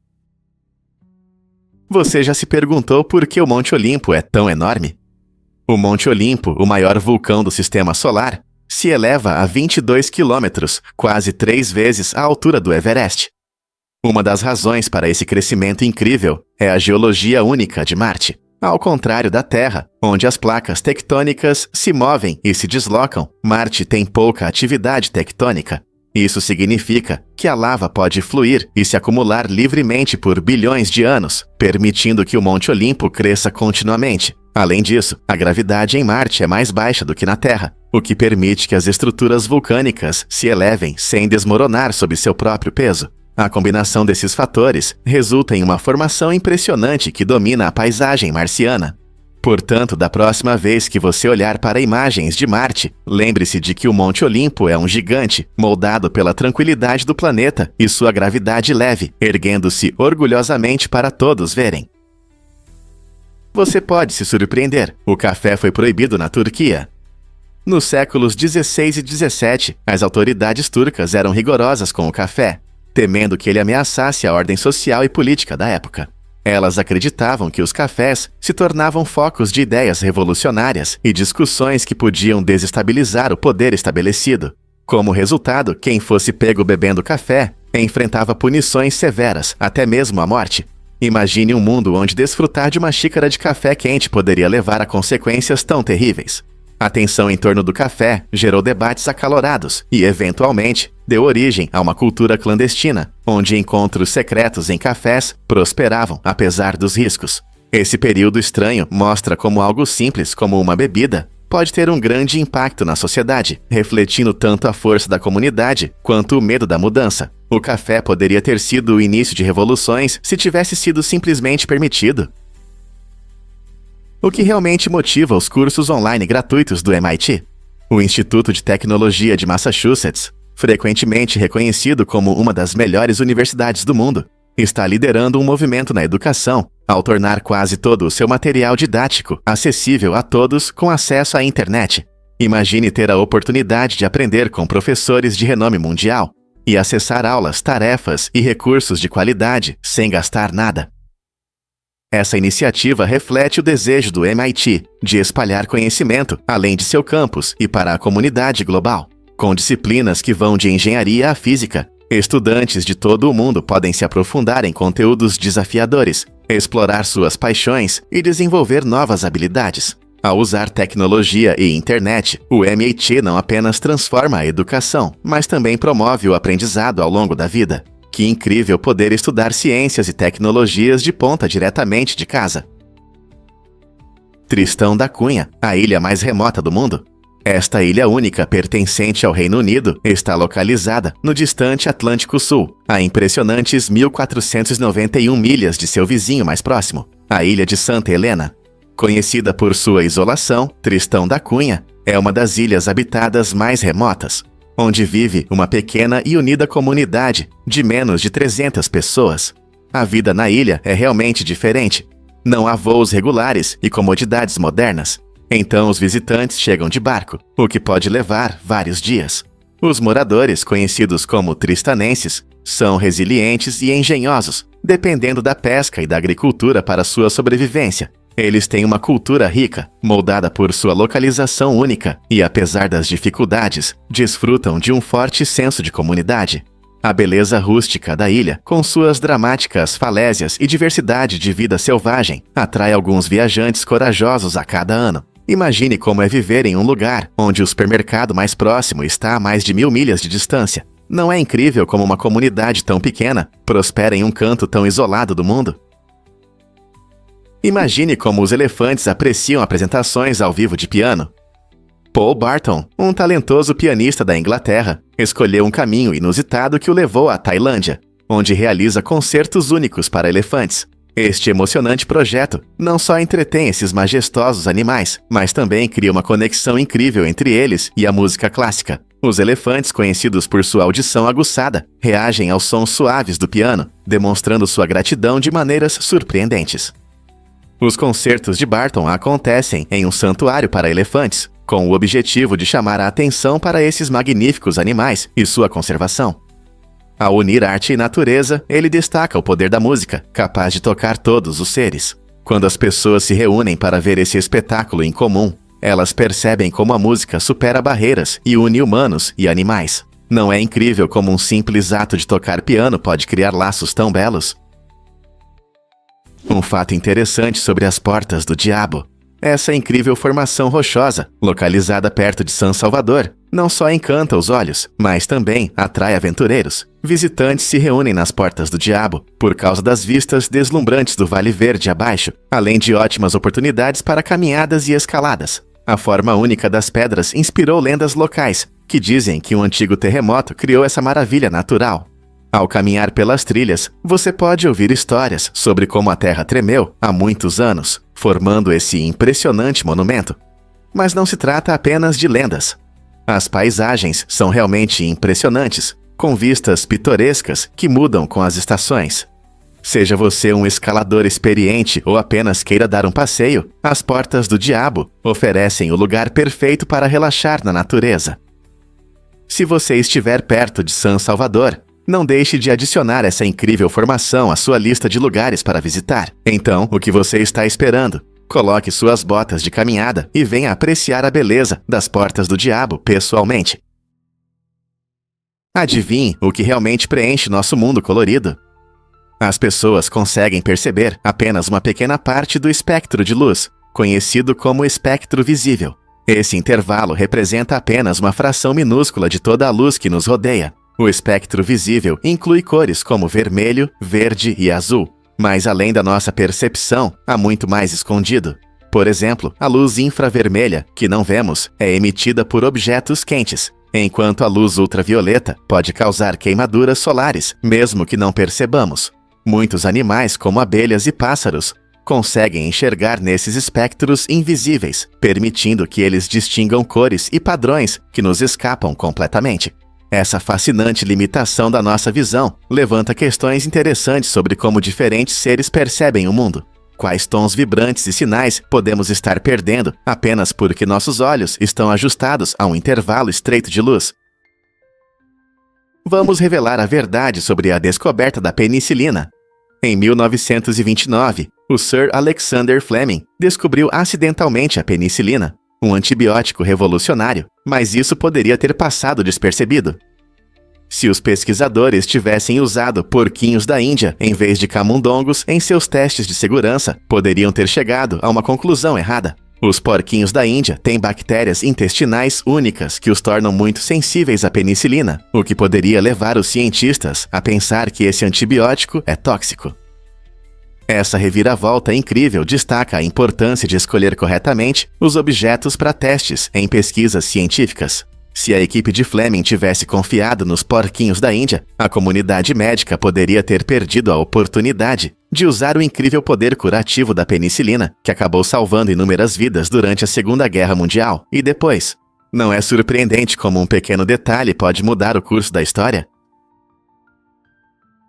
Speaker 1: Você já se perguntou por que o Monte Olimpo é tão enorme? O Monte Olimpo, o maior vulcão do Sistema Solar, se eleva a 22 quilômetros, quase 3 vezes a altura do Everest. Uma das razões para esse crescimento incrível é a geologia única de Marte. Ao contrário da Terra, onde as placas tectônicas se movem e se deslocam, Marte tem pouca atividade tectônica. Isso significa que a lava pode fluir e se acumular livremente por bilhões de anos, permitindo que o Monte Olimpo cresça continuamente. Além disso, a gravidade em Marte é mais baixa do que na Terra, o que permite que as estruturas vulcânicas se elevem sem desmoronar sob seu próprio peso. A combinação desses fatores resulta em uma formação impressionante que domina a paisagem marciana. Portanto, da próxima vez que você olhar para imagens de Marte, lembre-se de que o Monte Olimpo é um gigante, moldado pela tranquilidade do planeta e sua gravidade leve, erguendo-se orgulhosamente para todos verem. Você pode se surpreender, o café foi proibido na Turquia. Nos séculos 16 e 17, as autoridades turcas eram rigorosas com o café, temendo que ele ameaçasse a ordem social e política da época. Elas acreditavam que os cafés se tornavam focos de ideias revolucionárias e discussões que podiam desestabilizar o poder estabelecido. Como resultado, quem fosse pego bebendo café enfrentava punições severas, até mesmo a morte. Imagine um mundo onde desfrutar de uma xícara de café quente poderia levar a consequências tão terríveis. A tensão em torno do café gerou debates acalorados e, eventualmente, deu origem a uma cultura clandestina, onde encontros secretos em cafés prosperavam apesar dos riscos. Esse período estranho mostra como algo simples como uma bebida pode ter um grande impacto na sociedade, refletindo tanto a força da comunidade quanto o medo da mudança. O café poderia ter sido o início de revoluções se tivesse sido simplesmente permitido. O que realmente motiva os cursos online gratuitos do MIT? O Instituto de Tecnologia de Massachusetts, frequentemente reconhecido como uma das melhores universidades do mundo, está liderando um movimento na educação ao tornar quase todo o seu material didático acessível a todos com acesso à internet. Imagine ter a oportunidade de aprender com professores de renome mundial e acessar aulas, tarefas e recursos de qualidade sem gastar nada. Essa iniciativa reflete o desejo do MIT de espalhar conhecimento além de seu campus e para a comunidade global. Com disciplinas que vão de engenharia à física, estudantes de todo o mundo podem se aprofundar em conteúdos desafiadores, explorar suas paixões e desenvolver novas habilidades. Ao usar tecnologia e internet, o MIT não apenas transforma a educação, mas também promove o aprendizado ao longo da vida. Que incrível poder estudar ciências e tecnologias de ponta diretamente de casa. Tristão da Cunha, a ilha mais remota do mundo. Esta ilha única, pertencente ao Reino Unido, está localizada no distante Atlântico Sul, a impressionantes 1.491 milhas de seu vizinho mais próximo, a ilha de Santa Helena. Conhecida por sua isolação, Tristão da Cunha é uma das ilhas habitadas mais remotas, onde vive uma pequena e unida comunidade de menos de 300 pessoas. A vida na ilha é realmente diferente. Não há voos regulares e comodidades modernas. Então os visitantes chegam de barco, o que pode levar vários dias. Os moradores, conhecidos como tristanenses, são resilientes e engenhosos, dependendo da pesca e da agricultura para sua sobrevivência. Eles têm uma cultura rica, moldada por sua localização única e, apesar das dificuldades, desfrutam de um forte senso de comunidade. A beleza rústica da ilha, com suas dramáticas falésias e diversidade de vida selvagem, atrai alguns viajantes corajosos a cada ano. Imagine como é viver em um lugar onde o supermercado mais próximo está a mais de 1.000 milhas de distância. Não é incrível como uma comunidade tão pequena prospera em um canto tão isolado do mundo? Imagine como os elefantes apreciam apresentações ao vivo de piano. Paul Barton, um talentoso pianista da Inglaterra, escolheu um caminho inusitado que o levou à Tailândia, onde realiza concertos únicos para elefantes. Este emocionante projeto não só entretém esses majestosos animais, mas também cria uma conexão incrível entre eles e a música clássica. Os elefantes, conhecidos por sua audição aguçada, reagem aos sons suaves do piano, demonstrando sua gratidão de maneiras surpreendentes. Os concertos de Barton acontecem em um santuário para elefantes, com o objetivo de chamar a atenção para esses magníficos animais e sua conservação. Ao unir arte e natureza, ele destaca o poder da música, capaz de tocar todos os seres. Quando as pessoas se reúnem para ver esse espetáculo em comum, elas percebem como a música supera barreiras e une humanos e animais. Não é incrível como um simples ato de tocar piano pode criar laços tão belos? Um fato interessante sobre as Portas do Diabo. Essa incrível formação rochosa, localizada perto de San Salvador, não só encanta os olhos, mas também atrai aventureiros. Visitantes se reúnem nas Portas do Diabo por causa das vistas deslumbrantes do Vale Verde abaixo, além de ótimas oportunidades para caminhadas e escaladas. A forma única das pedras inspirou lendas locais, que dizem que um antigo terremoto criou essa maravilha natural. Ao caminhar pelas trilhas, você pode ouvir histórias sobre como a Terra tremeu há muitos anos, formando esse impressionante monumento. Mas não se trata apenas de lendas. As paisagens são realmente impressionantes, com vistas pitorescas que mudam com as estações. Seja você um escalador experiente ou apenas queira dar um passeio, as Portas do Diabo oferecem o lugar perfeito para relaxar na natureza. Se você estiver perto de San Salvador, não deixe de adicionar essa incrível formação à sua lista de lugares para visitar. Então, o que você está esperando? Coloque suas botas de caminhada e venha apreciar a beleza das Portas do Diabo pessoalmente. Adivinhe o que realmente preenche nosso mundo colorido? As pessoas conseguem perceber apenas uma pequena parte do espectro de luz, conhecido como espectro visível. Esse intervalo representa apenas uma fração minúscula de toda a luz que nos rodeia. O espectro visível inclui cores como vermelho, verde e azul. Mas além da nossa percepção, há muito mais escondido. Por exemplo, a luz infravermelha, que não vemos, é emitida por objetos quentes, enquanto a luz ultravioleta pode causar queimaduras solares, mesmo que não percebamos. Muitos animais, como abelhas e pássaros, conseguem enxergar nesses espectros invisíveis, permitindo que eles distingam cores e padrões que nos escapam completamente. Essa fascinante limitação da nossa visão levanta questões interessantes sobre como diferentes seres percebem o mundo. Quais tons vibrantes e sinais podemos estar perdendo apenas porque nossos olhos estão ajustados a um intervalo estreito de luz? Vamos revelar a verdade sobre a descoberta da penicilina. Em 1929, o Sir Alexander Fleming descobriu acidentalmente a penicilina, um antibiótico revolucionário, mas isso poderia ter passado despercebido. Se os pesquisadores tivessem usado porquinhos da Índia em vez de camundongos em seus testes de segurança, poderiam ter chegado a uma conclusão errada. Os porquinhos da Índia têm bactérias intestinais únicas que os tornam muito sensíveis à penicilina, o que poderia levar os cientistas a pensar que esse antibiótico é tóxico. Essa reviravolta incrível destaca a importância de escolher corretamente os objetos para testes em pesquisas científicas. Se a equipe de Fleming tivesse confiado nos porquinhos da Índia, a comunidade médica poderia ter perdido a oportunidade de usar o incrível poder curativo da penicilina, que acabou salvando inúmeras vidas durante a Segunda Guerra Mundial e depois. Não é surpreendente como um pequeno detalhe pode mudar o curso da história?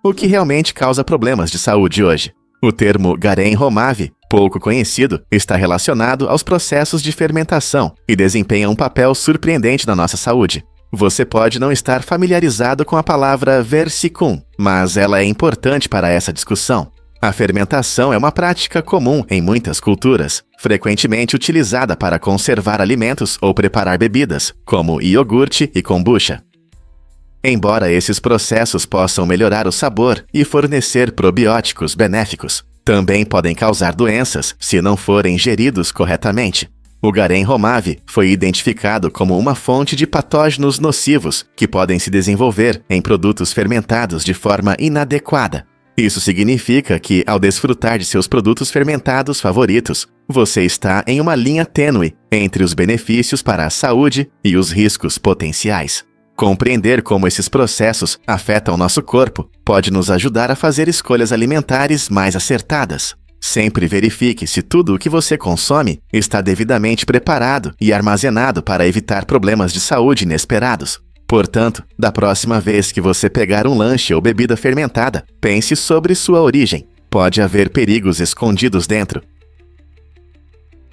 Speaker 1: O que realmente causa problemas de saúde hoje? O termo Guerin-Romave, pouco conhecido, está relacionado aos processos de fermentação e desempenha um papel surpreendente na nossa saúde. Você pode não estar familiarizado com a palavra versicum, mas ela é importante para essa discussão. A fermentação é uma prática comum em muitas culturas, frequentemente utilizada para conservar alimentos ou preparar bebidas, como iogurte e kombucha. Embora esses processos possam melhorar o sabor e fornecer probióticos benéficos, também podem causar doenças se não forem geridos corretamente. O Guerin-Romave foi identificado como uma fonte de patógenos nocivos que podem se desenvolver em produtos fermentados de forma inadequada. Isso significa que, ao desfrutar de seus produtos fermentados favoritos, você está em uma linha tênue entre os benefícios para a saúde e os riscos potenciais. Compreender como esses processos afetam nosso corpo pode nos ajudar a fazer escolhas alimentares mais acertadas. Sempre verifique se tudo o que você consome está devidamente preparado e armazenado para evitar problemas de saúde inesperados. Portanto, da próxima vez que você pegar um lanche ou bebida fermentada, pense sobre sua origem. Pode haver perigos escondidos dentro.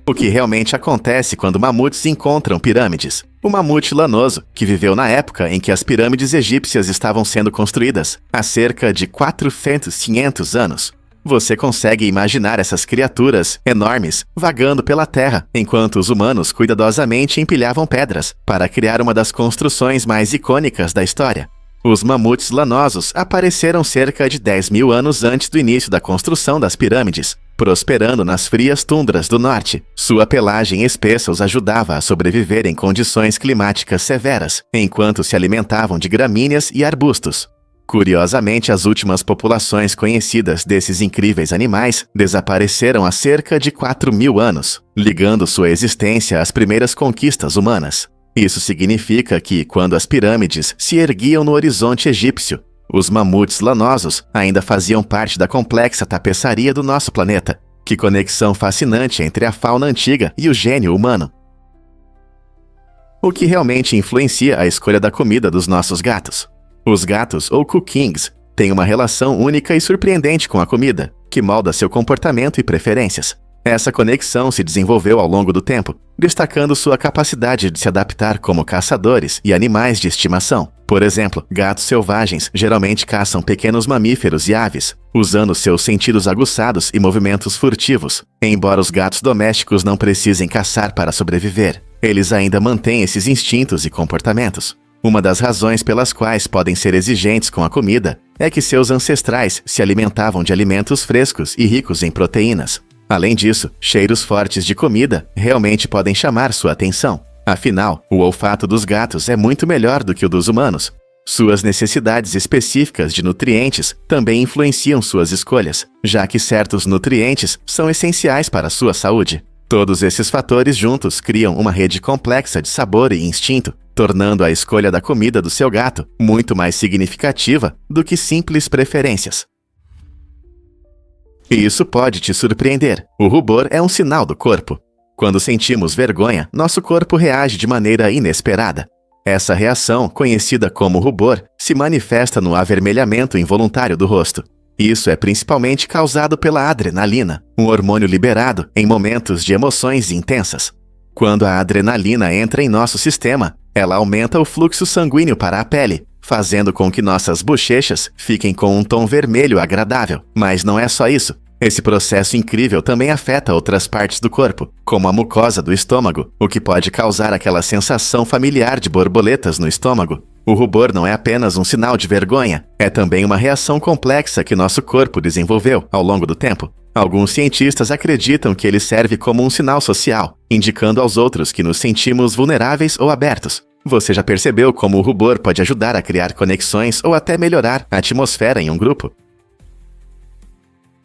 Speaker 1: O que realmente acontece quando mamutes encontram pirâmides? O mamute lanoso, que viveu na época em que as pirâmides egípcias estavam sendo construídas, há cerca de 500 anos. Você consegue imaginar essas criaturas enormes vagando pela terra, enquanto os humanos cuidadosamente empilhavam pedras para criar uma das construções mais icônicas da história. Os mamutes lanosos apareceram cerca de 10.000 anos antes do início da construção das pirâmides, prosperando nas frias tundras do norte. Sua pelagem espessa os ajudava a sobreviver em condições climáticas severas, enquanto se alimentavam de gramíneas e arbustos. Curiosamente, as últimas populações conhecidas desses incríveis animais desapareceram há cerca de 4.000 anos, ligando sua existência às primeiras conquistas humanas. Isso significa que, quando as pirâmides se erguiam no horizonte egípcio, os mamutes lanosos ainda faziam parte da complexa tapeçaria do nosso planeta. Que conexão fascinante entre a fauna antiga e o gênio humano. O que realmente influencia a escolha da comida dos nossos gatos? Os gatos, ou Cookings, têm uma relação única e surpreendente com a comida, que molda seu comportamento e preferências. Essa conexão se desenvolveu ao longo do tempo, destacando sua capacidade de se adaptar como caçadores e animais de estimação. Por exemplo, gatos selvagens geralmente caçam pequenos mamíferos e aves, usando seus sentidos aguçados e movimentos furtivos. Embora os gatos domésticos não precisem caçar para sobreviver, eles ainda mantêm esses instintos e comportamentos. Uma das razões pelas quais podem ser exigentes com a comida é que seus ancestrais se alimentavam de alimentos frescos e ricos em proteínas. Além disso, cheiros fortes de comida realmente podem chamar sua atenção. Afinal, o olfato dos gatos é muito melhor do que o dos humanos. Suas necessidades específicas de nutrientes também influenciam suas escolhas, já que certos nutrientes são essenciais para a sua saúde. Todos esses fatores juntos criam uma rede complexa de sabor e instinto, tornando a escolha da comida do seu gato muito mais significativa do que simples preferências. E isso pode te surpreender. O rubor é um sinal do corpo. Quando sentimos vergonha, nosso corpo reage de maneira inesperada. Essa reação, conhecida como rubor, se manifesta no avermelhamento involuntário do rosto. Isso é principalmente causado pela adrenalina, um hormônio liberado em momentos de emoções intensas. Quando a adrenalina entra em nosso sistema, ela aumenta o fluxo sanguíneo para a pele, fazendo com que nossas bochechas fiquem com um tom vermelho agradável. Mas não é só isso. Esse processo incrível também afeta outras partes do corpo, como a mucosa do estômago, o que pode causar aquela sensação familiar de borboletas no estômago. O rubor não é apenas um sinal de vergonha, é também uma reação complexa que nosso corpo desenvolveu ao longo do tempo. Alguns cientistas acreditam que ele serve como um sinal social, indicando aos outros que nos sentimos vulneráveis ou abertos. Você já percebeu como o rubor pode ajudar a criar conexões ou até melhorar a atmosfera em um grupo?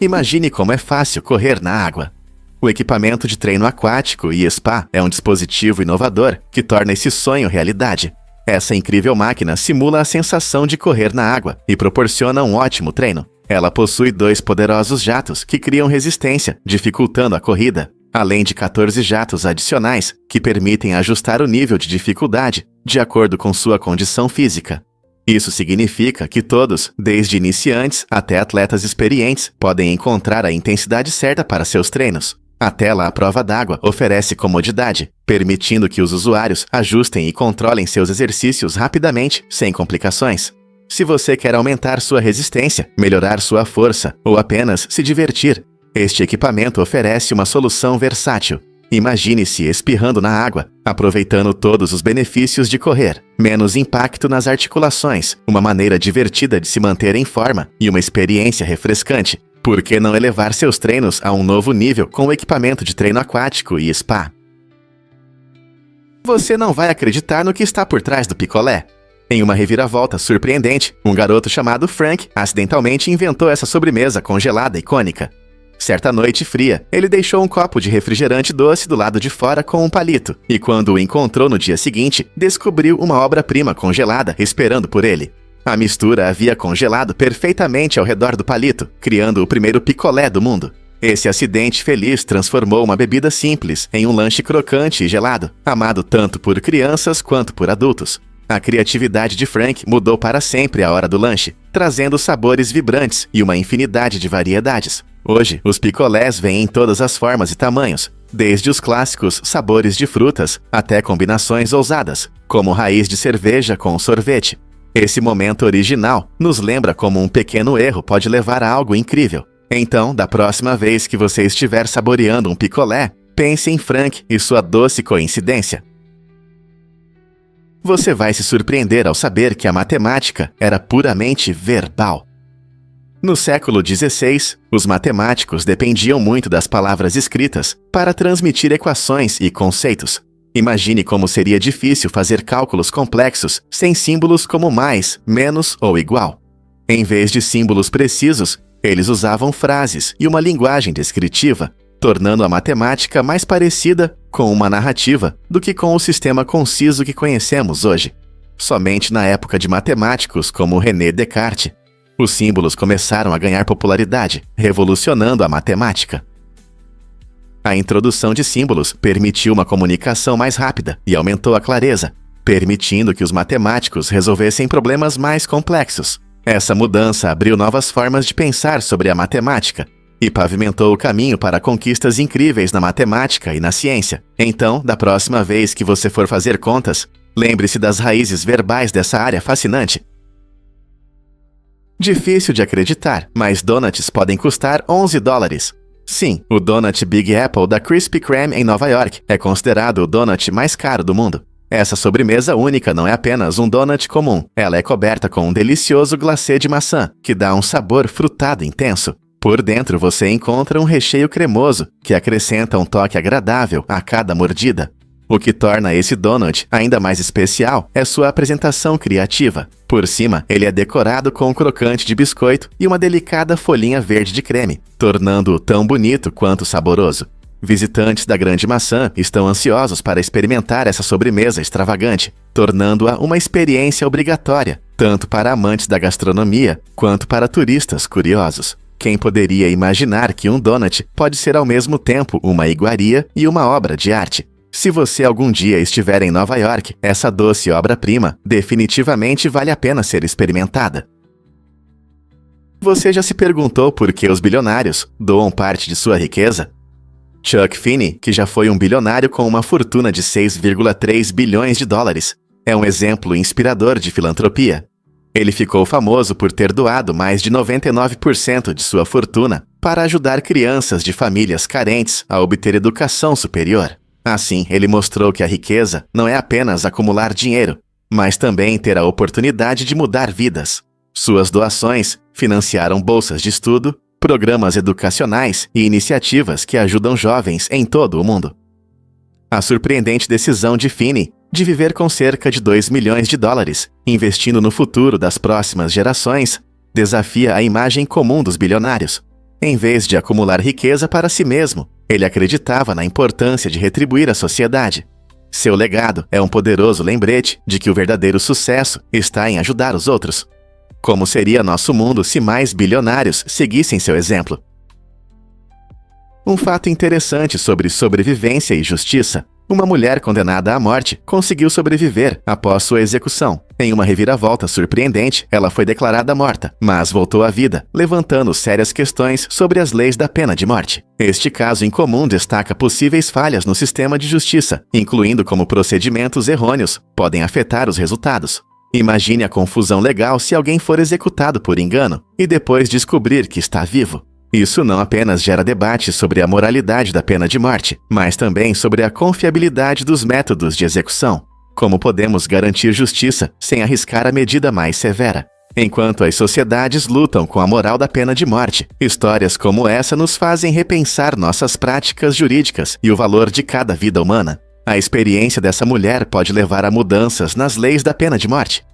Speaker 1: Imagine como é fácil correr na água. O equipamento de treino aquático e spa é um dispositivo inovador que torna esse sonho realidade. Essa incrível máquina simula a sensação de correr na água e proporciona um ótimo treino. Ela possui 2 poderosos jatos que criam resistência, dificultando a corrida, além de 14 jatos adicionais que permitem ajustar o nível de dificuldade de acordo com sua condição física. Isso significa que todos, desde iniciantes até atletas experientes, podem encontrar a intensidade certa para seus treinos. A tela à prova d'água oferece comodidade, permitindo que os usuários ajustem e controlem seus exercícios rapidamente, sem complicações. Se você quer aumentar sua resistência, melhorar sua força ou apenas se divertir, este equipamento oferece uma solução versátil. Imagine-se espirrando na água, aproveitando todos os benefícios de correr. Menos impacto nas articulações, uma maneira divertida de se manter em forma e uma experiência refrescante. Por que não elevar seus treinos a um novo nível com o equipamento de treino aquático e spa? Você não vai acreditar no que está por trás do picolé. Em uma reviravolta surpreendente, um garoto chamado Frank acidentalmente inventou essa sobremesa congelada icônica. Certa noite fria, ele deixou um copo de refrigerante doce do lado de fora com um palito, e quando o encontrou no dia seguinte, descobriu uma obra-prima congelada esperando por ele. A mistura havia congelado perfeitamente ao redor do palito, criando o primeiro picolé do mundo. Esse acidente feliz transformou uma bebida simples em um lanche crocante e gelado, amado tanto por crianças quanto por adultos. A criatividade de Frank mudou para sempre a hora do lanche, trazendo sabores vibrantes e uma infinidade de variedades. Hoje, os picolés vêm em todas as formas e tamanhos, desde os clássicos sabores de frutas até combinações ousadas, como raiz de cerveja com sorvete. Esse momento original nos lembra como um pequeno erro pode levar a algo incrível. Então, da próxima vez que você estiver saboreando um picolé, pense em Frank e sua doce coincidência. Você vai se surpreender ao saber que a matemática era puramente verbal. No século XVI, os matemáticos dependiam muito das palavras escritas para transmitir equações e conceitos. Imagine como seria difícil fazer cálculos complexos sem símbolos como mais, menos ou igual. Em vez de símbolos precisos, eles usavam frases e uma linguagem descritiva, tornando a matemática mais parecida com uma narrativa do que com o sistema conciso que conhecemos hoje. Somente na época de matemáticos como René Descartes, os símbolos começaram a ganhar popularidade, revolucionando a matemática. A introdução de símbolos permitiu uma comunicação mais rápida e aumentou a clareza, permitindo que os matemáticos resolvessem problemas mais complexos. Essa mudança abriu novas formas de pensar sobre a matemática e pavimentou o caminho para conquistas incríveis na matemática e na ciência. Então, da próxima vez que você for fazer contas, lembre-se das raízes verbais dessa área fascinante. Difícil de acreditar, mas donuts podem custar $11. Sim, o donut Big Apple da Krispy Kreme em Nova York é considerado o donut mais caro do mundo. Essa sobremesa única não é apenas um donut comum, ela é coberta com um delicioso glacê de maçã, que dá um sabor frutado intenso. Por dentro você encontra um recheio cremoso, que acrescenta um toque agradável a cada mordida. O que torna esse donut ainda mais especial é sua apresentação criativa. Por cima, ele é decorado com um crocante de biscoito e uma delicada folhinha verde de creme, tornando-o tão bonito quanto saboroso. Visitantes da Grande Maçã estão ansiosos para experimentar essa sobremesa extravagante, tornando-a uma experiência obrigatória, tanto para amantes da gastronomia quanto para turistas curiosos. Quem poderia imaginar que um donut pode ser ao mesmo tempo uma iguaria e uma obra de arte? Se você algum dia estiver em Nova York, essa doce obra-prima definitivamente vale a pena ser experimentada. Você já se perguntou por que os bilionários doam parte de sua riqueza? Chuck Finney, que já foi um bilionário com uma fortuna de $6,3 bilhões, é um exemplo inspirador de filantropia. Ele ficou famoso por ter doado mais de 99% de sua fortuna para ajudar crianças de famílias carentes a obter educação superior. Assim, ele mostrou que a riqueza não é apenas acumular dinheiro, mas também ter a oportunidade de mudar vidas. Suas doações financiaram bolsas de estudo, programas educacionais e iniciativas que ajudam jovens em todo o mundo. A surpreendente decisão de Finney de viver com cerca de 2 milhões de dólares, investindo no futuro das próximas gerações, desafia a imagem comum dos bilionários. Em vez de acumular riqueza para si mesmo, ele acreditava na importância de retribuir à sociedade. Seu legado é um poderoso lembrete de que o verdadeiro sucesso está em ajudar os outros. Como seria nosso mundo se mais bilionários seguissem seu exemplo? Um fato interessante sobre sobrevivência e justiça. Uma mulher condenada à morte conseguiu sobreviver após sua execução. Em uma reviravolta surpreendente, ela foi declarada morta, mas voltou à vida, levantando sérias questões sobre as leis da pena de morte. Este caso incomum destaca possíveis falhas no sistema de justiça, incluindo como procedimentos errôneos podem afetar os resultados. Imagine a confusão legal se alguém for executado por engano e depois descobrir que está vivo. Isso não apenas gera debate sobre a moralidade da pena de morte, mas também sobre a confiabilidade dos métodos de execução. Como podemos garantir justiça sem arriscar a medida mais severa? Enquanto as sociedades lutam com a moral da pena de morte, histórias como essa nos fazem repensar nossas práticas jurídicas e o valor de cada vida humana. A experiência dessa mulher pode levar a mudanças nas leis da pena de morte.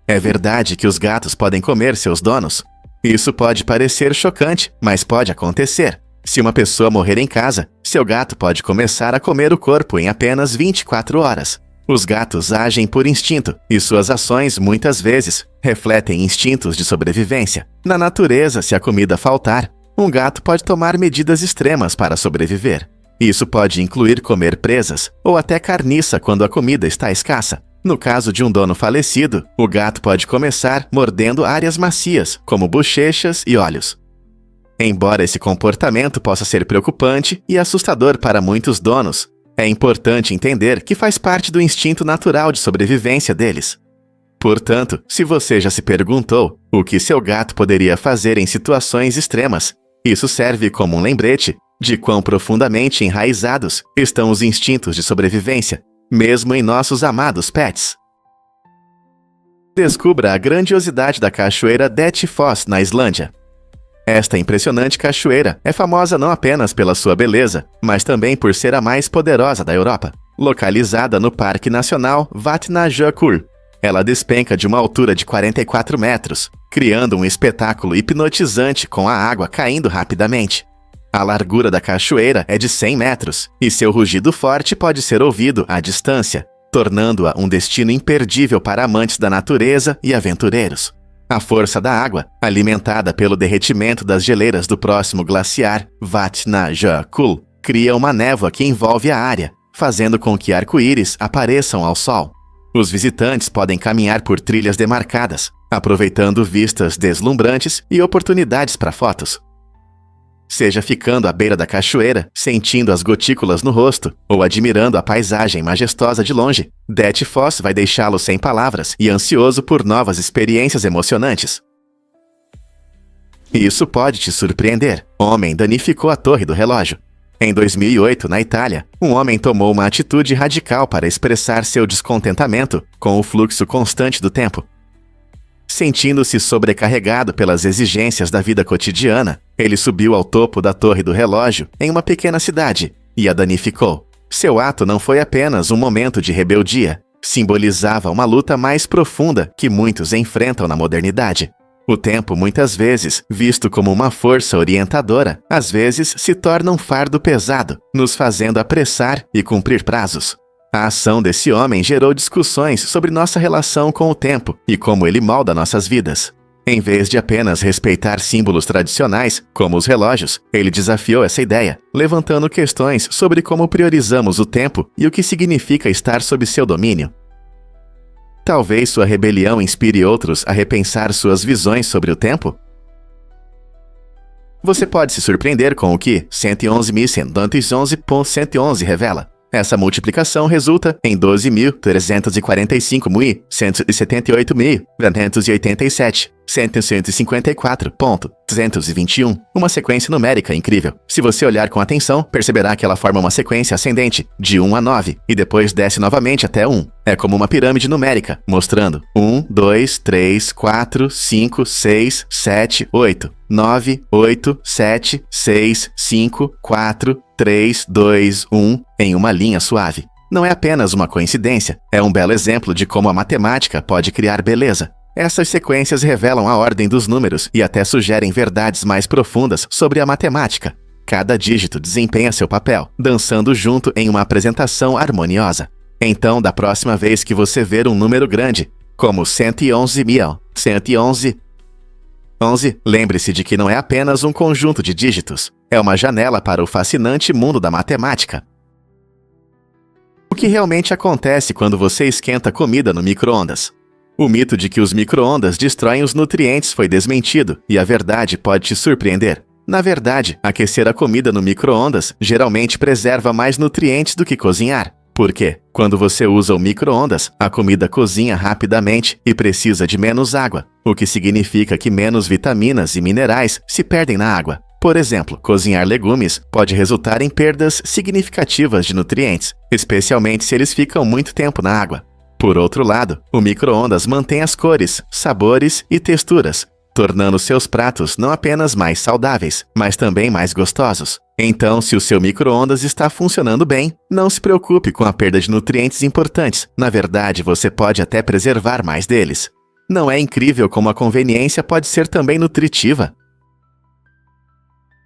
Speaker 1: É verdade que os gatos podem comer seus donos? Isso pode parecer chocante, mas pode acontecer. Se uma pessoa morrer em casa, seu gato pode começar a comer o corpo em apenas 24 horas. Os gatos agem por instinto, e suas ações, muitas vezes, refletem instintos de sobrevivência. Na natureza, se a comida faltar, um gato pode tomar medidas extremas para sobreviver. Isso pode incluir comer presas, ou até carniça quando a comida está escassa. No caso de um dono falecido, o gato pode começar mordendo áreas macias, como bochechas e olhos. Embora esse comportamento possa ser preocupante e assustador para muitos donos, é importante entender que faz parte do instinto natural de sobrevivência deles. Portanto, se você já se perguntou o que seu gato poderia fazer em situações extremas, isso serve como um lembrete de quão profundamente enraizados estão os instintos de sobrevivência, mesmo em nossos amados pets. Descubra a grandiosidade da cachoeira Dettifoss na Islândia. Esta impressionante cachoeira é famosa não apenas pela sua beleza, mas também por ser a mais poderosa da Europa. Localizada no Parque Nacional Vatnajökull, ela despenca de uma altura de 44 metros, criando um espetáculo hipnotizante com a água caindo rapidamente. A largura da cachoeira é de 100 metros, e seu rugido forte pode ser ouvido à distância, tornando-a um destino imperdível para amantes da natureza e aventureiros. A força da água, alimentada pelo derretimento das geleiras do próximo glaciar Vatnajökull, cria uma névoa que envolve a área, fazendo com que arco-íris apareçam ao sol. Os visitantes podem caminhar por trilhas demarcadas, aproveitando vistas deslumbrantes e oportunidades para fotos. Seja ficando à beira da cachoeira, sentindo as gotículas no rosto, ou admirando a paisagem majestosa de longe, Dettifoss vai deixá-lo sem palavras e ansioso por novas experiências emocionantes. Isso pode te surpreender. Homem danificou a torre do relógio. Em 2008, na Itália, um homem tomou uma atitude radical para expressar seu descontentamento com o fluxo constante do tempo. Sentindo-se sobrecarregado pelas exigências da vida cotidiana, ele subiu ao topo da torre do relógio em uma pequena cidade e a danificou. Seu ato não foi apenas um momento de rebeldia, simbolizava uma luta mais profunda que muitos enfrentam na modernidade. O tempo, muitas vezes, visto como uma força orientadora, às vezes se torna um fardo pesado, nos fazendo apressar e cumprir prazos. A ação desse homem gerou discussões sobre nossa relação com o tempo e como ele molda nossas vidas. Em vez de apenas respeitar símbolos tradicionais, como os relógios, ele desafiou essa ideia, levantando questões sobre como priorizamos o tempo e o que significa estar sob seu domínio. Talvez sua rebelião inspire outros a repensar suas visões sobre o tempo? Você pode se surpreender com o que 111.111.111 revela. Essa multiplicação resulta em 12.345.178.387, 154.221, uma sequência numérica incrível. Se você olhar com atenção, perceberá que ela forma uma sequência ascendente, de 1 a 9, e depois desce novamente até 1. É como uma pirâmide numérica, mostrando 1, 2, 3, 4, 5, 6, 7, 8, 9, 8, 7, 6, 5, 4, 3, 2, 1, em uma linha suave. Não é apenas uma coincidência, é um belo exemplo de como a matemática pode criar beleza. Essas sequências revelam a ordem dos números e até sugerem verdades mais profundas sobre a matemática. Cada dígito desempenha seu papel, dançando junto em uma apresentação harmoniosa. Então, da próxima vez que você ver um número grande, como 111.111, lembre-se de que não é apenas um conjunto de dígitos, é uma janela para o fascinante mundo da matemática. O que realmente acontece quando você esquenta comida no micro-ondas? O mito de que os micro-ondas destroem os nutrientes foi desmentido, e a verdade pode te surpreender. Na verdade, aquecer a comida no micro-ondas geralmente preserva mais nutrientes do que cozinhar. Por quê? Quando você usa o micro-ondas, a comida cozinha rapidamente e precisa de menos água, o que significa que menos vitaminas e minerais se perdem na água. Por exemplo, cozinhar legumes pode resultar em perdas significativas de nutrientes, especialmente se eles ficam muito tempo na água. Por outro lado, o micro-ondas mantém as cores, sabores e texturas, tornando seus pratos não apenas mais saudáveis, mas também mais gostosos. Então, se o seu micro-ondas está funcionando bem, não se preocupe com a perda de nutrientes importantes. Na verdade, você pode até preservar mais deles. Não é incrível como a conveniência pode ser também nutritiva?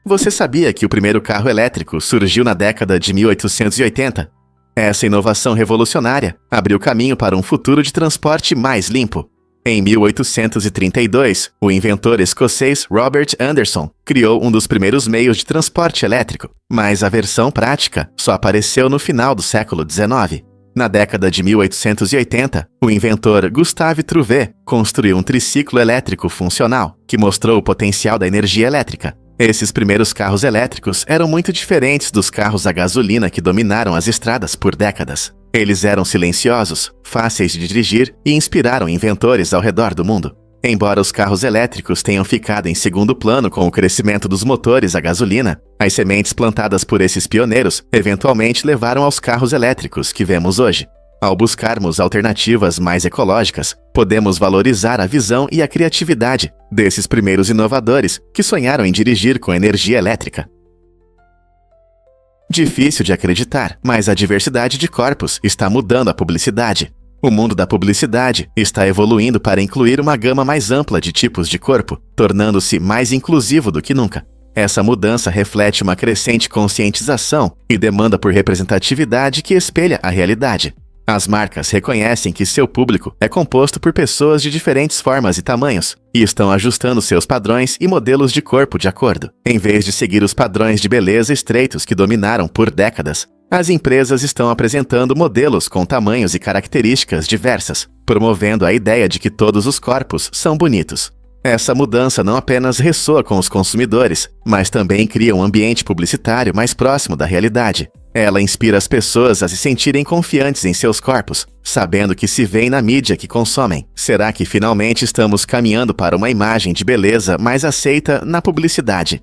Speaker 1: Você sabia que o primeiro carro elétrico surgiu na década de 1880? Essa inovação revolucionária abriu caminho para um futuro de transporte mais limpo. Em 1832, o inventor escocês Robert Anderson criou um dos primeiros meios de transporte elétrico, mas a versão prática só apareceu no final do século XIX. Na década de 1880, o inventor Gustave Trouvé construiu um triciclo elétrico funcional, que mostrou o potencial da energia elétrica. Esses primeiros carros elétricos eram muito diferentes dos carros a gasolina que dominaram as estradas por décadas. Eles eram silenciosos, fáceis de dirigir e inspiraram inventores ao redor do mundo. Embora os carros elétricos tenham ficado em segundo plano com o crescimento dos motores a gasolina, as sementes plantadas por esses pioneiros eventualmente levaram aos carros elétricos que vemos hoje. Ao buscarmos alternativas mais ecológicas, podemos valorizar a visão e a criatividade desses primeiros inovadores que sonharam em dirigir com energia elétrica. Difícil de acreditar, mas a diversidade de corpos está mudando a publicidade. O mundo da publicidade está evoluindo para incluir uma gama mais ampla de tipos de corpo, tornando-se mais inclusivo do que nunca. Essa mudança reflete uma crescente conscientização e demanda por representatividade que espelha a realidade. As marcas reconhecem que seu público é composto por pessoas de diferentes formas e tamanhos, e estão ajustando seus padrões e modelos de corpo de acordo. Em vez de seguir os padrões de beleza estreitos que dominaram por décadas, as empresas estão apresentando modelos com tamanhos e características diversas, promovendo a ideia de que todos os corpos são bonitos. Essa mudança não apenas ressoa com os consumidores, mas também cria um ambiente publicitário mais próximo da realidade. Ela inspira as pessoas a se sentirem confiantes em seus corpos, sabendo que se veem na mídia que consomem. Será que finalmente estamos caminhando para uma imagem de beleza mais aceita na publicidade?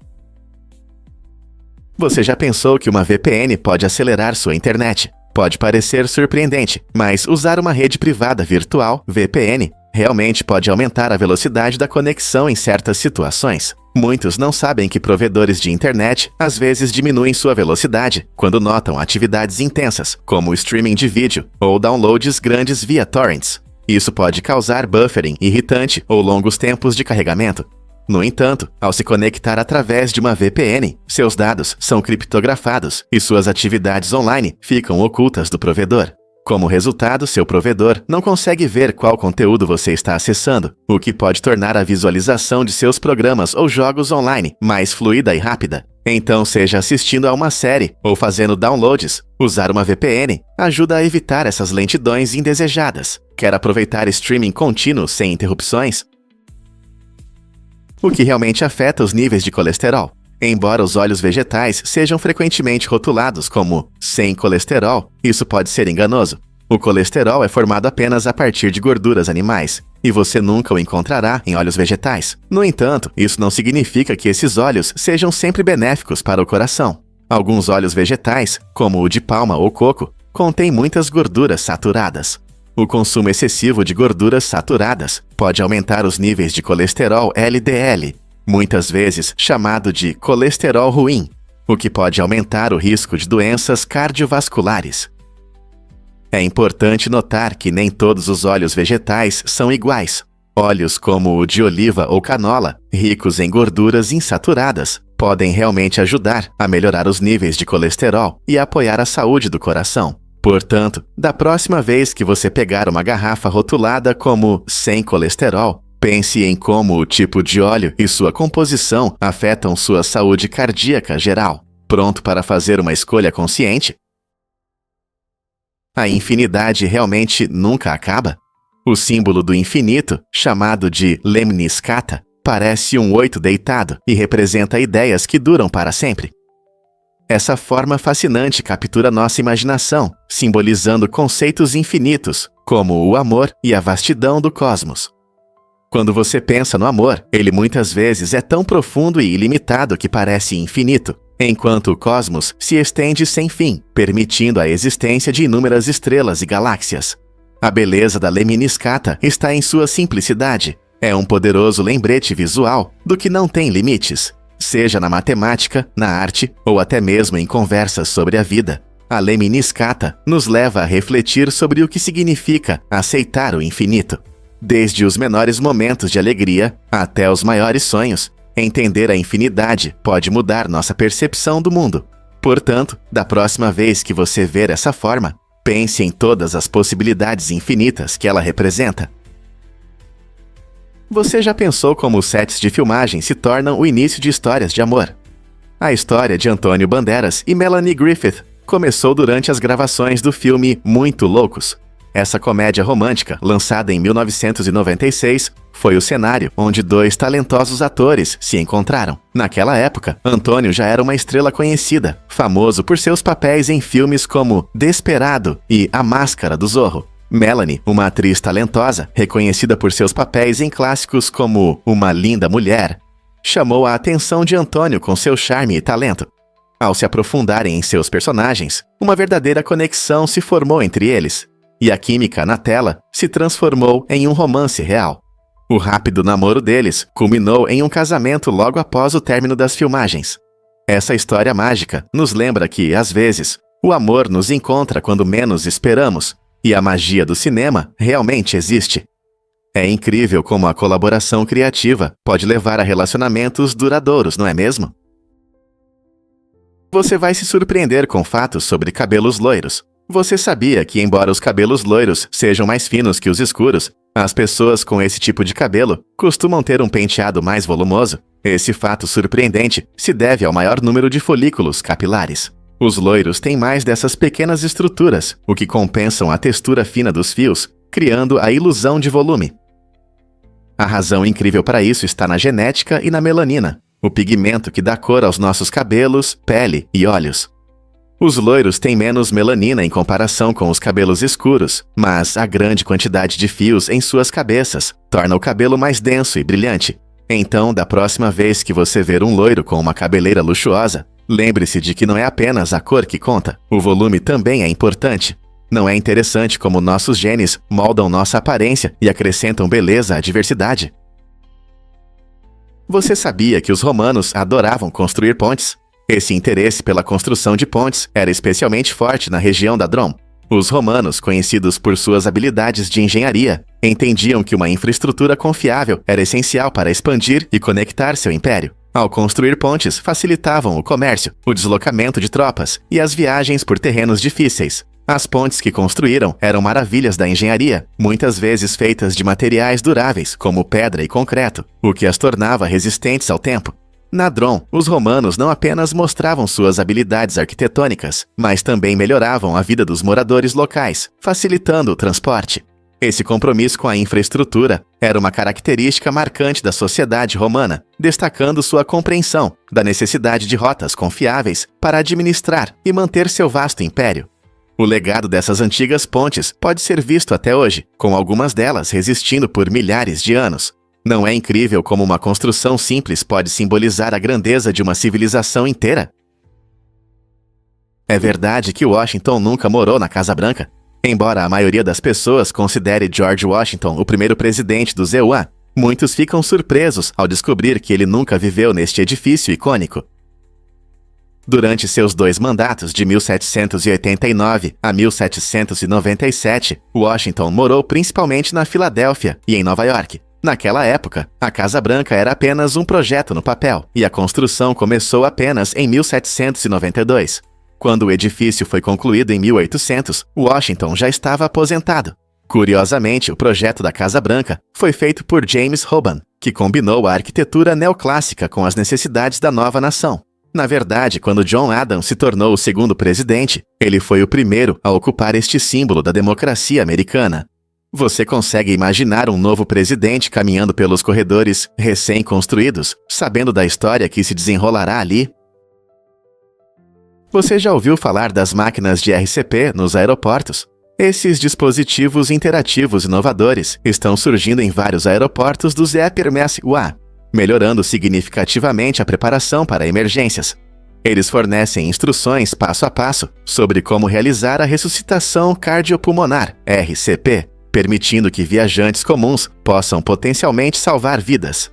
Speaker 1: Você já pensou que uma VPN pode acelerar sua internet? Pode parecer surpreendente, mas usar uma rede privada virtual, VPN, realmente pode aumentar a velocidade da conexão em certas situações. Muitos não sabem que provedores de internet às vezes diminuem sua velocidade quando notam atividades intensas, como o streaming de vídeo ou downloads grandes via torrents. Isso pode causar buffering irritante ou longos tempos de carregamento. No entanto, ao se conectar através de uma VPN, seus dados são criptografados e suas atividades online ficam ocultas do provedor. Como resultado, seu provedor não consegue ver qual conteúdo você está acessando, o que pode tornar a visualização de seus programas ou jogos online mais fluida e rápida. Então, seja assistindo a uma série ou fazendo downloads, usar uma VPN ajuda a evitar essas lentidões indesejadas. Quer aproveitar streaming contínuo sem interrupções? O que realmente afeta os níveis de colesterol? Embora os óleos vegetais sejam frequentemente rotulados como sem colesterol, isso pode ser enganoso. O colesterol é formado apenas a partir de gorduras animais, e você nunca o encontrará em óleos vegetais. No entanto, isso não significa que esses óleos sejam sempre benéficos para o coração. Alguns óleos vegetais, como o de palma ou coco, contêm muitas gorduras saturadas. O consumo excessivo de gorduras saturadas pode aumentar os níveis de colesterol LDL, muitas vezes chamado de colesterol ruim, o que pode aumentar o risco de doenças cardiovasculares. É importante notar que nem todos os óleos vegetais são iguais. Óleos como o de oliva ou canola, ricos em gorduras insaturadas, podem realmente ajudar a melhorar os níveis de colesterol e apoiar a saúde do coração. Portanto, da próxima vez que você pegar uma garrafa rotulada como sem colesterol, pense em como o tipo de óleo e sua composição afetam sua saúde cardíaca geral. Pronto para fazer uma escolha consciente? A infinidade realmente nunca acaba? O símbolo do infinito, chamado de lemniscata, parece um 8 deitado e representa ideias que duram para sempre. Essa forma fascinante captura nossa imaginação, simbolizando conceitos infinitos, como o amor e a vastidão do cosmos. Quando você pensa no amor, ele muitas vezes é tão profundo e ilimitado que parece infinito, enquanto o cosmos se estende sem fim, permitindo a existência de inúmeras estrelas e galáxias. A beleza da lemniscata está em sua simplicidade. É um poderoso lembrete visual do que não tem limites, seja na matemática, na arte ou até mesmo em conversas sobre a vida. A lemniscata nos leva a refletir sobre o que significa aceitar o infinito. Desde os menores momentos de alegria até os maiores sonhos, entender a infinidade pode mudar nossa percepção do mundo. Portanto, da próxima vez que você ver essa forma, pense em todas as possibilidades infinitas que ela representa. Você já pensou como os sets de filmagem se tornam o início de histórias de amor? A história de Antônio Banderas e Melanie Griffith começou durante as gravações do filme Muito Loucos. Essa comédia romântica, lançada em 1996, foi o cenário onde dois talentosos atores se encontraram. Naquela época, Antônio já era uma estrela conhecida, famoso por seus papéis em filmes como Desperado e A Máscara do Zorro. Melanie, uma atriz talentosa, reconhecida por seus papéis em clássicos como Uma Linda Mulher, chamou a atenção de Antônio com seu charme e talento. Ao se aprofundarem em seus personagens, uma verdadeira conexão se formou entre eles, e a química na tela se transformou em um romance real. O rápido namoro deles culminou em um casamento logo após o término das filmagens. Essa história mágica nos lembra que, às vezes, o amor nos encontra quando menos esperamos, e a magia do cinema realmente existe. É incrível como a colaboração criativa pode levar a relacionamentos duradouros, não é mesmo? Você vai se surpreender com fatos sobre cabelos loiros. Você sabia que, embora os cabelos loiros sejam mais finos que os escuros, as pessoas com esse tipo de cabelo costumam ter um penteado mais volumoso? Esse fato surpreendente se deve ao maior número de folículos capilares. Os loiros têm mais dessas pequenas estruturas, o que compensam a textura fina dos fios, criando a ilusão de volume. A razão incrível para isso está na genética e na melanina, o pigmento que dá cor aos nossos cabelos, pele e olhos. Os loiros têm menos melanina em comparação com os cabelos escuros, mas a grande quantidade de fios em suas cabeças torna o cabelo mais denso e brilhante. Então, da próxima vez que você ver um loiro com uma cabeleira luxuosa, lembre-se de que não é apenas a cor que conta, o volume também é importante. Não é interessante como nossos genes moldam nossa aparência e acrescentam beleza à diversidade? Você sabia que os romanos adoravam construir pontes? Esse interesse pela construção de pontes era especialmente forte na região da Drôme. Os romanos, conhecidos por suas habilidades de engenharia, entendiam que uma infraestrutura confiável era essencial para expandir e conectar seu império. Ao construir pontes, facilitavam o comércio, o deslocamento de tropas e as viagens por terrenos difíceis. As pontes que construíram eram maravilhas da engenharia, muitas vezes feitas de materiais duráveis, como pedra e concreto, o que as tornava resistentes ao tempo. Na Drôme, os romanos não apenas mostravam suas habilidades arquitetônicas, mas também melhoravam a vida dos moradores locais, facilitando o transporte. Esse compromisso com a infraestrutura era uma característica marcante da sociedade romana, destacando sua compreensão da necessidade de rotas confiáveis para administrar e manter seu vasto império. O legado dessas antigas pontes pode ser visto até hoje, com algumas delas resistindo por milhares de anos. Não é incrível como uma construção simples pode simbolizar a grandeza de uma civilização inteira? É verdade que Washington nunca morou na Casa Branca. Embora a maioria das pessoas considere George Washington o primeiro presidente dos EUA, muitos ficam surpresos ao descobrir que ele nunca viveu neste edifício icônico. Durante seus 2 mandatos, de 1789 a 1797, Washington morou principalmente na Filadélfia e em Nova York. Naquela época, a Casa Branca era apenas um projeto no papel, e a construção começou apenas em 1792. Quando o edifício foi concluído em 1800, Washington já estava aposentado. Curiosamente, o projeto da Casa Branca foi feito por James Hoban, que combinou a arquitetura neoclássica com as necessidades da nova nação. Na verdade, quando John Adams se tornou o segundo presidente, ele foi o primeiro a ocupar este símbolo da democracia americana. Você consegue imaginar um novo presidente caminhando pelos corredores recém-construídos, sabendo da história que se desenrolará ali? Você já ouviu falar das máquinas de RCP nos aeroportos? Esses dispositivos interativos inovadores estão surgindo em vários aeroportos do ZEPRMS-UA, melhorando significativamente a preparação para emergências. Eles fornecem instruções passo a passo sobre como realizar a ressuscitação cardiopulmonar, RCP, permitindo que viajantes comuns possam potencialmente salvar vidas.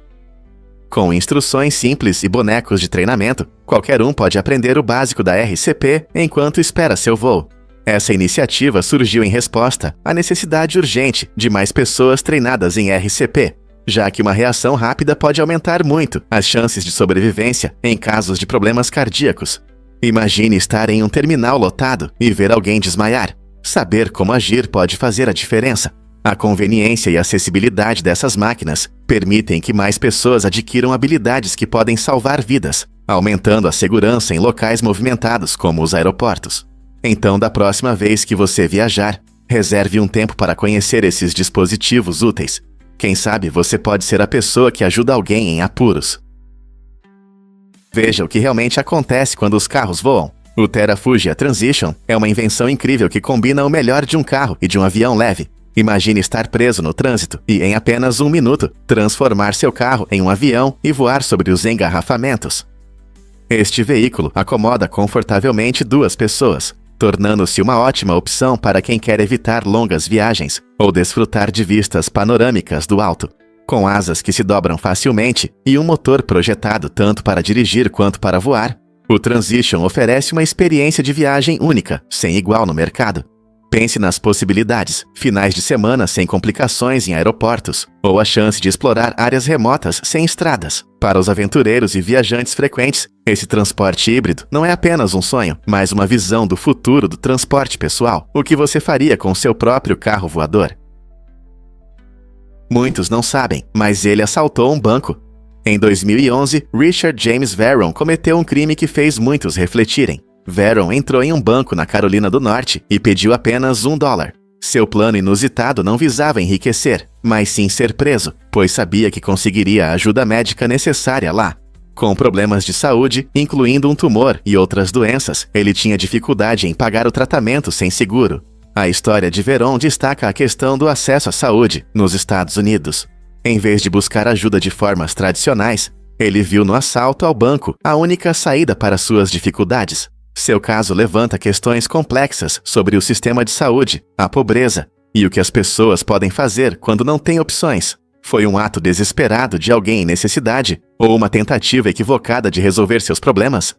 Speaker 1: Com instruções simples e bonecos de treinamento, qualquer um pode aprender o básico da RCP enquanto espera seu voo. Essa iniciativa surgiu em resposta à necessidade urgente de mais pessoas treinadas em RCP, já que uma reação rápida pode aumentar muito as chances de sobrevivência em casos de problemas cardíacos. Imagine estar em um terminal lotado e ver alguém desmaiar. Saber como agir pode fazer a diferença. A conveniência e acessibilidade dessas máquinas permitem que mais pessoas adquiram habilidades que podem salvar vidas, aumentando a segurança em locais movimentados como os aeroportos. Então, da próxima vez que você viajar, reserve um tempo para conhecer esses dispositivos úteis. Quem sabe você pode ser a pessoa que ajuda alguém em apuros. Veja o que realmente acontece quando os carros voam. O Terrafugia Transition é uma invenção incrível que combina o melhor de um carro e de um avião leve. Imagine estar preso no trânsito e, em apenas 1 minuto, transformar seu carro em um avião e voar sobre os engarrafamentos. Este veículo acomoda confortavelmente 2 pessoas, tornando-se uma ótima opção para quem quer evitar longas viagens ou desfrutar de vistas panorâmicas do alto. Com asas que se dobram facilmente e um motor projetado tanto para dirigir quanto para voar, o Transition oferece uma experiência de viagem única, sem igual no mercado. Pense nas possibilidades, finais de semana sem complicações em aeroportos, ou a chance de explorar áreas remotas sem estradas. Para os aventureiros e viajantes frequentes, esse transporte híbrido não é apenas um sonho, mas uma visão do futuro do transporte pessoal. O que você faria com seu próprio carro voador? Muitos não sabem, mas ele assaltou um banco. Em 2011, Richard James Veron cometeu um crime que fez muitos refletirem. Veron entrou em um banco na Carolina do Norte e pediu apenas $1. Seu plano inusitado não visava enriquecer, mas sim ser preso, pois sabia que conseguiria a ajuda médica necessária lá. Com problemas de saúde, incluindo um tumor e outras doenças, ele tinha dificuldade em pagar o tratamento sem seguro. A história de Veron destaca a questão do acesso à saúde nos Estados Unidos. Em vez de buscar ajuda de formas tradicionais, ele viu no assalto ao banco a única saída para suas dificuldades. Seu caso levanta questões complexas sobre o sistema de saúde, a pobreza e o que as pessoas podem fazer quando não têm opções. Foi um ato desesperado de alguém em necessidade ou uma tentativa equivocada de resolver seus problemas?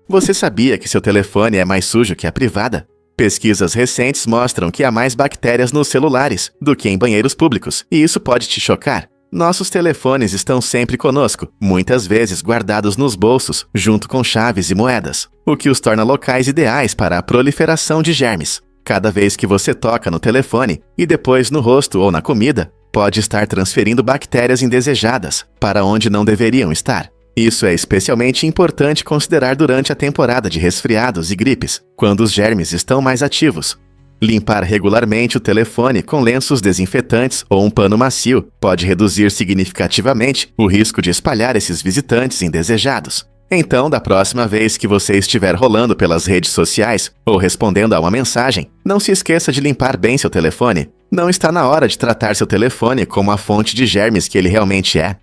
Speaker 1: Você sabia que seu telefone é mais sujo que a privada? Pesquisas recentes mostram que há mais bactérias nos celulares do que em banheiros públicos, e isso pode te chocar. Nossos telefones estão sempre conosco, muitas vezes guardados nos bolsos, junto com chaves e moedas, o que os torna locais ideais para a proliferação de germes. Cada vez que você toca no telefone, e depois no rosto ou na comida, pode estar transferindo bactérias indesejadas para onde não deveriam estar. Isso é especialmente importante considerar durante a temporada de resfriados e gripes, quando os germes estão mais ativos. Limpar regularmente o telefone com lenços desinfetantes ou um pano macio pode reduzir significativamente o risco de espalhar esses visitantes indesejados. Então, da próxima vez que você estiver rolando pelas redes sociais ou respondendo a uma mensagem, não se esqueça de limpar bem seu telefone. Não está na hora de tratar seu telefone como a fonte de germes que ele realmente é.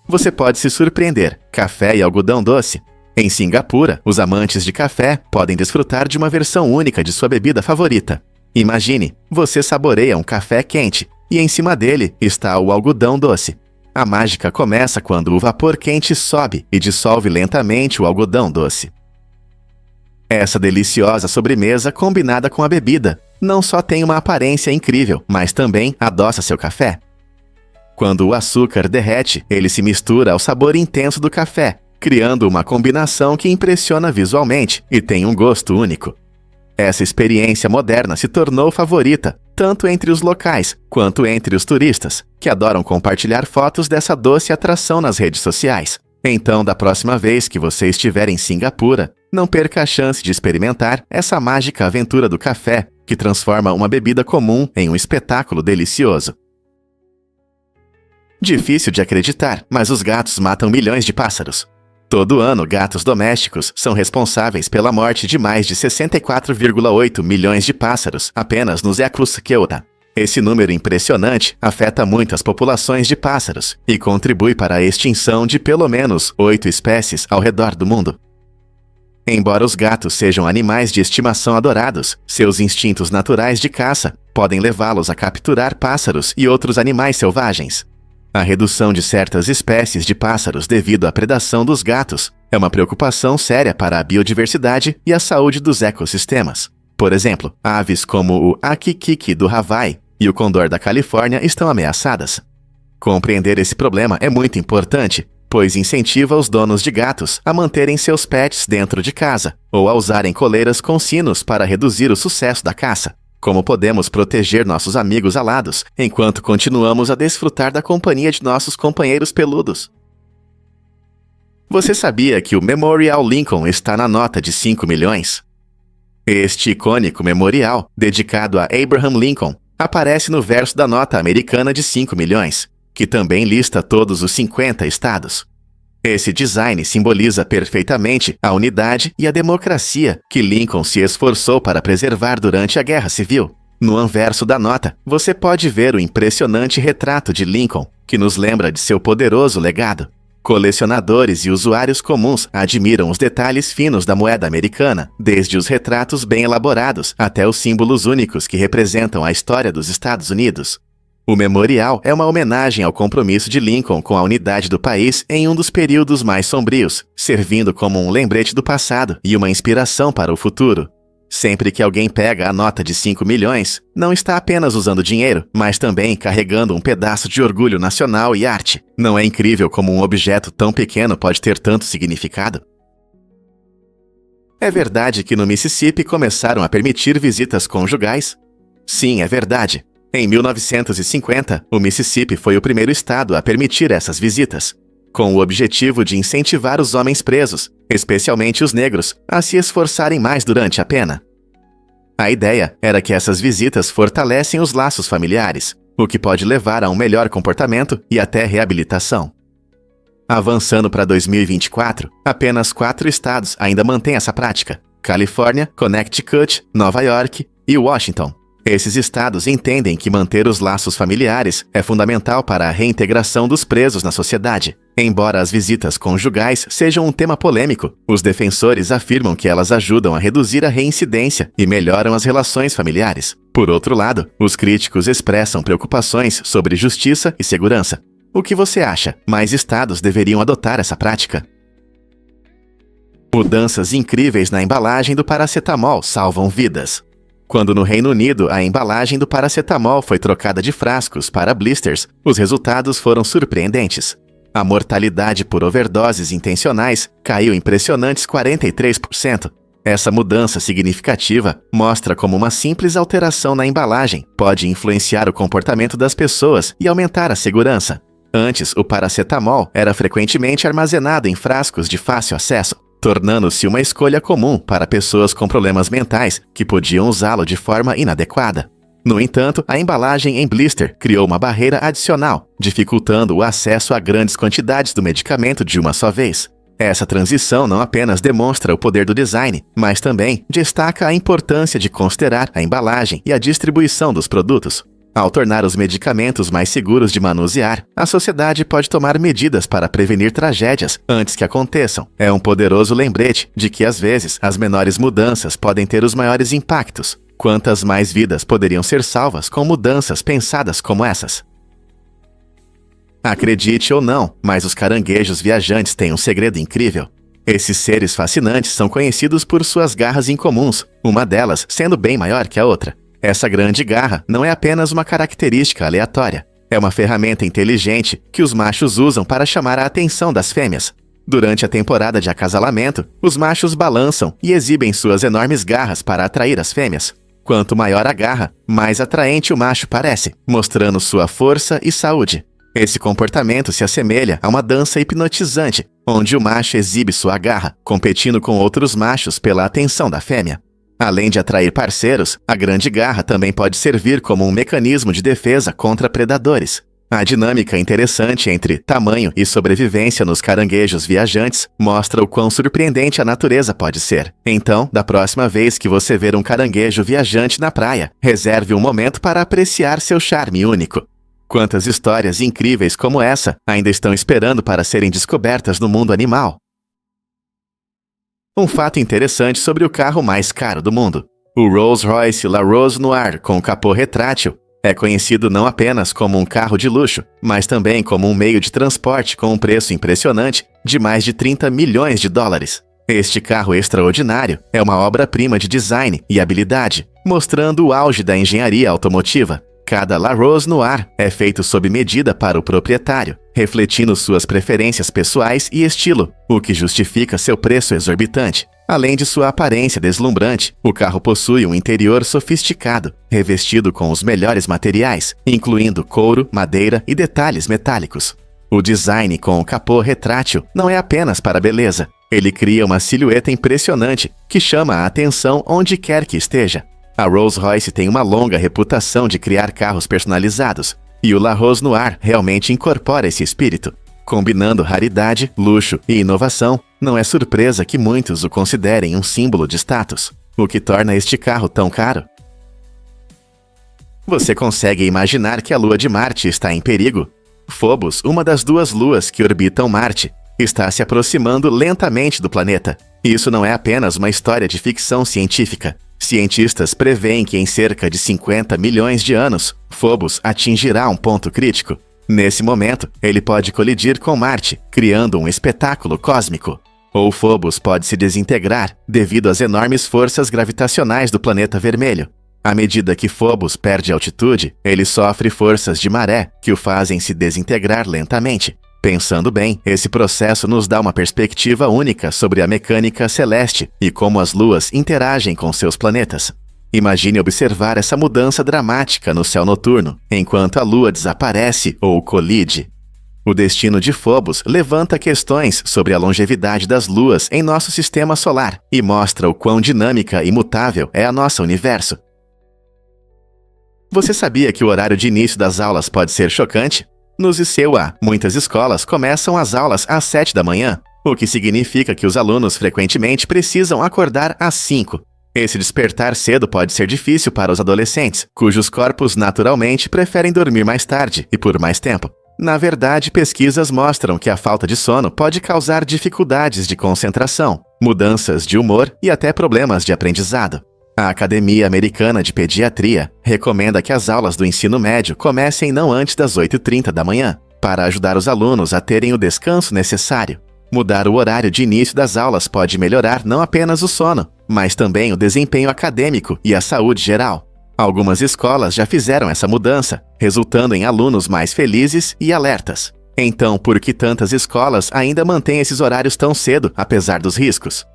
Speaker 1: Você pode se surpreender: café e algodão doce. Em Singapura, os amantes de café podem desfrutar de uma versão única de sua bebida favorita. Imagine, você saboreia um café quente e em cima dele está o algodão doce. A mágica começa quando o vapor quente sobe e dissolve lentamente o algodão doce. Essa deliciosa sobremesa combinada com a bebida não só tem uma aparência incrível, mas também adoça seu café. Quando o açúcar derrete, ele se mistura ao sabor intenso do café, criando uma combinação que impressiona visualmente e tem um gosto único. Essa experiência moderna se tornou favorita, tanto entre os locais quanto entre os turistas, que adoram compartilhar fotos dessa doce atração nas redes sociais. Então, da próxima vez que você estiver em Singapura, não perca a chance de experimentar essa mágica aventura do café, que transforma uma bebida comum em um espetáculo delicioso. Difícil de acreditar, mas os gatos matam milhões de pássaros. Todo ano, gatos domésticos são responsáveis pela morte de mais de 64,8 milhões de pássaros apenas nos séculos Kyoto. Esse número impressionante afeta muitas populações de pássaros e contribui para a extinção de pelo menos 8 espécies ao redor do mundo. Embora os gatos sejam animais de estimação adorados, seus instintos naturais de caça podem levá-los a capturar pássaros e outros animais selvagens. A redução de certas espécies de pássaros devido à predação dos gatos é uma preocupação séria para a biodiversidade e a saúde dos ecossistemas. Por exemplo, aves como o akikiki do Hawaii e o condor da Califórnia estão ameaçadas. Compreender esse problema é muito importante, pois incentiva os donos de gatos a manterem seus pets dentro de casa ou a usarem coleiras com sinos para reduzir o sucesso da caça. Como podemos proteger nossos amigos alados enquanto continuamos a desfrutar da companhia de nossos companheiros peludos? Você sabia que o Memorial Lincoln está na nota de 5 milhões? Este icônico memorial, dedicado a Abraham Lincoln, aparece no verso da nota americana de 5 milhões, que também lista todos os 50 estados. Esse design simboliza perfeitamente a unidade e a democracia que Lincoln se esforçou para preservar durante a Guerra Civil. No anverso da nota, você pode ver o impressionante retrato de Lincoln, que nos lembra de seu poderoso legado. Colecionadores e usuários comuns admiram os detalhes finos da moeda americana, desde os retratos bem elaborados até os símbolos únicos que representam a história dos Estados Unidos. O memorial é uma homenagem ao compromisso de Lincoln com a unidade do país em um dos períodos mais sombrios, servindo como um lembrete do passado e uma inspiração para o futuro. Sempre que alguém pega a nota de 5 milhões, não está apenas usando dinheiro, mas também carregando um pedaço de orgulho nacional e arte. Não é incrível como um objeto tão pequeno pode ter tanto significado? É verdade que no Mississippi começaram a permitir visitas conjugais? Sim, é verdade. Em 1950, o Mississippi foi o primeiro estado a permitir essas visitas, com o objetivo de incentivar os homens presos, especialmente os negros, a se esforçarem mais durante a pena. A ideia era que essas visitas fortalecem os laços familiares, o que pode levar a um melhor comportamento e até reabilitação. Avançando para 2024, apenas 4 estados ainda mantêm essa prática: Califórnia, Connecticut, Nova York e Washington. Esses estados entendem que manter os laços familiares é fundamental para a reintegração dos presos na sociedade. Embora as visitas conjugais sejam um tema polêmico, os defensores afirmam que elas ajudam a reduzir a reincidência e melhoram as relações familiares. Por outro lado, os críticos expressam preocupações sobre justiça e segurança. O que você acha? Mais estados deveriam adotar essa prática? Mudanças incríveis na embalagem do paracetamol salvam vidas. Quando no Reino Unido a embalagem do paracetamol foi trocada de frascos para blisters, os resultados foram surpreendentes. A mortalidade por overdoses intencionais caiu impressionantes 43%. Essa mudança significativa mostra como uma simples alteração na embalagem pode influenciar o comportamento das pessoas e aumentar a segurança. Antes, o paracetamol era frequentemente armazenado em frascos de fácil acesso. tornando-se uma escolha comum para pessoas com problemas mentais que podiam usá-lo de forma inadequada. No entanto, a embalagem em blister criou uma barreira adicional, dificultando o acesso a grandes quantidades do medicamento de uma só vez. Essa transição não apenas demonstra o poder do design, mas também destaca a importância de considerar a embalagem e a distribuição dos produtos. Ao tornar os medicamentos mais seguros de manusear, a sociedade pode tomar medidas para prevenir tragédias antes que aconteçam. É um poderoso lembrete de que, às vezes, as menores mudanças podem ter os maiores impactos. Quantas mais vidas poderiam ser salvas com mudanças pensadas como essas? Acredite ou não, mas os caranguejos viajantes têm um segredo incrível. Esses seres fascinantes são conhecidos por suas garras incomuns, uma delas sendo bem maior que a outra. Essa grande garra não é apenas uma característica aleatória. É uma ferramenta inteligente que os machos usam para chamar a atenção das fêmeas. Durante a temporada de acasalamento, os machos balançam e exibem suas enormes garras para atrair as fêmeas. Quanto maior a garra, mais atraente o macho parece, mostrando sua força e saúde. Esse comportamento se assemelha a uma dança hipnotizante, onde o macho exibe sua garra, competindo com outros machos pela atenção da fêmea. Além de atrair parceiros, a grande garra também pode servir como um mecanismo de defesa contra predadores. A dinâmica interessante entre tamanho e sobrevivência nos caranguejos viajantes mostra o quão surpreendente a natureza pode ser. Então, da próxima vez que você ver um caranguejo viajante na praia, reserve um momento para apreciar seu charme único. Quantas histórias incríveis como essa ainda estão esperando para serem descobertas no mundo animal? Um fato interessante sobre o carro mais caro do mundo. O Rolls-Royce La Rose Noir com capô retrátil é conhecido não apenas como um carro de luxo, mas também como um meio de transporte com um preço impressionante de mais de 30 milhões de dólares. Este carro extraordinário é uma obra-prima de design e habilidade, mostrando o auge da engenharia automotiva. Cada La Rose Noir é feito sob medida para o proprietário, refletindo suas preferências pessoais e estilo, o que justifica seu preço exorbitante. Além de sua aparência deslumbrante, o carro possui um interior sofisticado, revestido com os melhores materiais, incluindo couro, madeira e detalhes metálicos. O design com o capô retrátil não é apenas para beleza. Ele cria uma silhueta impressionante que chama a atenção onde quer que esteja. A Rolls-Royce tem uma longa reputação de criar carros personalizados, e o La Rose Noir realmente incorpora esse espírito. Combinando raridade, luxo e inovação, não é surpresa que muitos o considerem um símbolo de status. O que torna este carro tão caro? Você consegue imaginar que a lua de Marte está em perigo? Phobos, uma das duas luas que orbitam Marte, está se aproximando lentamente do planeta. Isso não é apenas uma história de ficção científica. Cientistas preveem que em cerca de 50 milhões de anos, Phobos atingirá um ponto crítico. Nesse momento, ele pode colidir com Marte, criando um espetáculo cósmico. Ou Phobos pode se desintegrar devido às enormes forças gravitacionais do planeta vermelho. À medida que Phobos perde altitude, ele sofre forças de maré que o fazem se desintegrar lentamente. Pensando bem, esse processo nos dá uma perspectiva única sobre a mecânica celeste e como as luas interagem com seus planetas. Imagine observar essa mudança dramática no céu noturno, enquanto a lua desaparece ou colide. O destino de Phobos levanta questões sobre a longevidade das luas em nosso sistema solar e mostra o quão dinâmica e mutável é a nosso universo. Você sabia que o horário de início das aulas pode ser chocante? Nos ICEUA, muitas escolas começam as aulas às 7 da manhã, o que significa que os alunos frequentemente precisam acordar às 5. Esse despertar cedo pode ser difícil para os adolescentes, cujos corpos naturalmente preferem dormir mais tarde e por mais tempo. Na verdade, pesquisas mostram que a falta de sono pode causar dificuldades de concentração, mudanças de humor e até problemas de aprendizado. A Academia Americana de Pediatria recomenda que as aulas do ensino médio comecem não antes das 8h30 da manhã, para ajudar os alunos a terem o descanso necessário. Mudar o horário de início das aulas pode melhorar não apenas o sono, mas também o desempenho acadêmico e a saúde geral. Algumas escolas já fizeram essa mudança, resultando em alunos mais felizes e alertas. Então, por que tantas escolas ainda mantêm esses horários tão cedo, apesar dos riscos?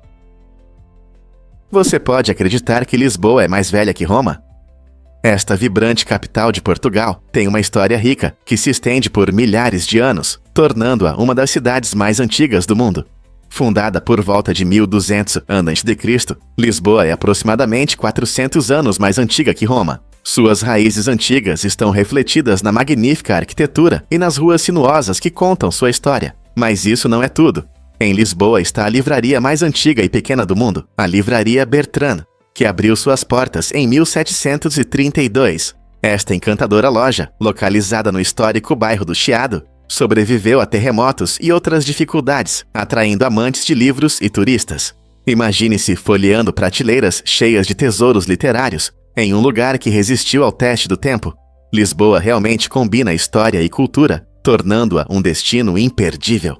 Speaker 1: Você pode acreditar que Lisboa é mais velha que Roma? Esta vibrante capital de Portugal tem uma história rica que se estende por milhares de anos, tornando-a uma das cidades mais antigas do mundo. Fundada por volta de 1200 a.C., Lisboa é aproximadamente 400 anos mais antiga que Roma. Suas raízes antigas estão refletidas na magnífica arquitetura e nas ruas sinuosas que contam sua história. Mas isso não é tudo. Em Lisboa está a livraria mais antiga e pequena do mundo, a Livraria Bertrand, que abriu suas portas em 1732. Esta encantadora loja, localizada no histórico bairro do Chiado, sobreviveu a terremotos e outras dificuldades, atraindo amantes de livros e turistas. Imagine-se folheando prateleiras cheias de tesouros literários, em um lugar que resistiu ao teste do tempo. Lisboa realmente combina história e cultura, tornando-a um destino imperdível.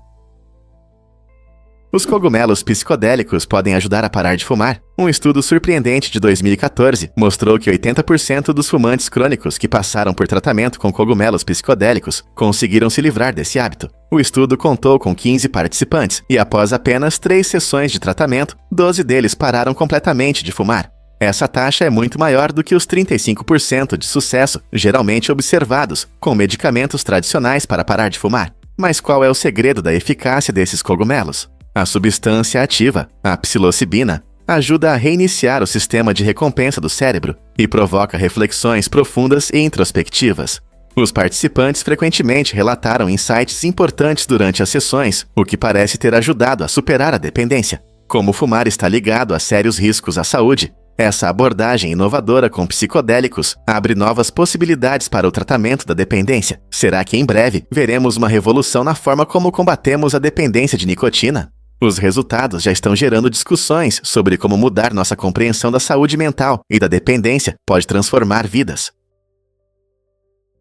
Speaker 1: Os cogumelos psicodélicos podem ajudar a parar de fumar. Um estudo surpreendente de 2014 mostrou que 80% dos fumantes crônicos que passaram por tratamento com cogumelos psicodélicos conseguiram se livrar desse hábito. O estudo contou com 15 participantes e, após apenas 3 sessões de tratamento, 12 deles pararam completamente de fumar. Essa taxa é muito maior do que os 35% de sucesso geralmente observados com medicamentos tradicionais para parar de fumar. Mas qual é o segredo da eficácia desses cogumelos? A substância ativa, a psilocibina, ajuda a reiniciar o sistema de recompensa do cérebro e provoca reflexões profundas e introspectivas. Os participantes frequentemente relataram insights importantes durante as sessões, o que parece ter ajudado a superar a dependência. Como fumar está ligado a sérios riscos à saúde, essa abordagem inovadora com psicodélicos abre novas possibilidades para o tratamento da dependência. Será que em breve veremos uma revolução na forma como combatemos a dependência de nicotina? Os resultados já estão gerando discussões sobre como mudar nossa compreensão da saúde mental e da dependência pode transformar vidas.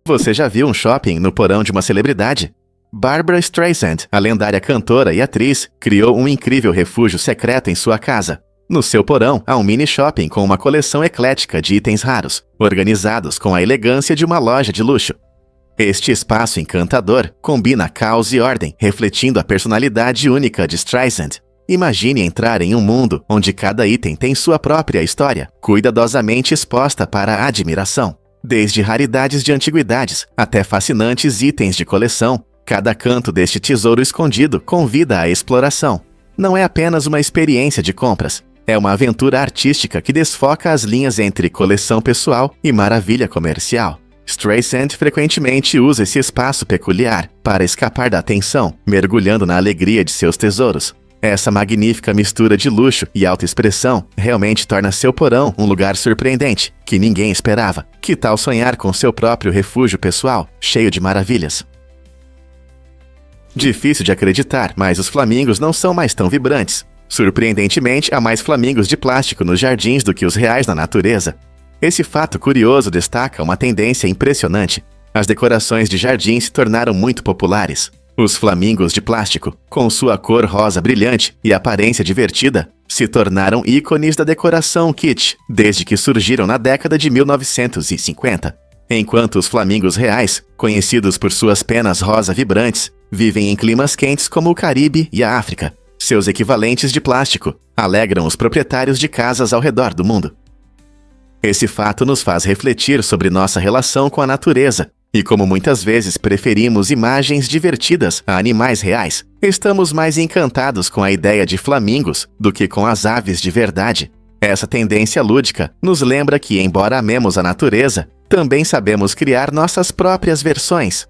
Speaker 1: Você já viu um shopping no porão de uma celebridade? Barbra Streisand, a lendária cantora e atriz, criou um incrível refúgio secreto em sua casa. No seu porão, há um mini shopping com uma coleção eclética de itens raros, organizados com a elegância de uma loja de luxo. Este espaço encantador combina caos e ordem, refletindo a personalidade única de Streisand. Imagine entrar em um mundo onde cada item tem sua própria história, cuidadosamente exposta para a admiração. Desde raridades de antiguidades até fascinantes itens de coleção, cada canto deste tesouro escondido convida à exploração. Não é apenas uma experiência de compras, é uma aventura artística que desfoca as linhas entre coleção pessoal e maravilha comercial. Streisand frequentemente usa esse espaço peculiar para escapar da atenção, mergulhando na alegria de seus tesouros. Essa magnífica mistura de luxo e autoexpressão realmente torna seu porão um lugar surpreendente, que ninguém esperava. Que tal sonhar com seu próprio refúgio pessoal, cheio de maravilhas? Difícil de acreditar, mas os flamingos não são mais tão vibrantes. Surpreendentemente, há mais flamingos de plástico nos jardins do que os reais na natureza. Esse fato curioso destaca uma tendência impressionante. As decorações de jardim se tornaram muito populares. Os flamingos de plástico, com sua cor rosa brilhante e aparência divertida, se tornaram ícones da decoração kitsch, desde que surgiram na década de 1950. Enquanto os flamingos reais, conhecidos por suas penas rosa vibrantes, vivem em climas quentes como o Caribe e a África. Seus equivalentes de plástico alegram os proprietários de casas ao redor do mundo. Esse fato nos faz refletir sobre nossa relação com a natureza e como muitas vezes preferimos imagens divertidas a animais reais. Estamos mais encantados com a ideia de flamingos do que com as aves de verdade. Essa tendência lúdica nos lembra que, embora amemos a natureza, também sabemos criar nossas próprias versões.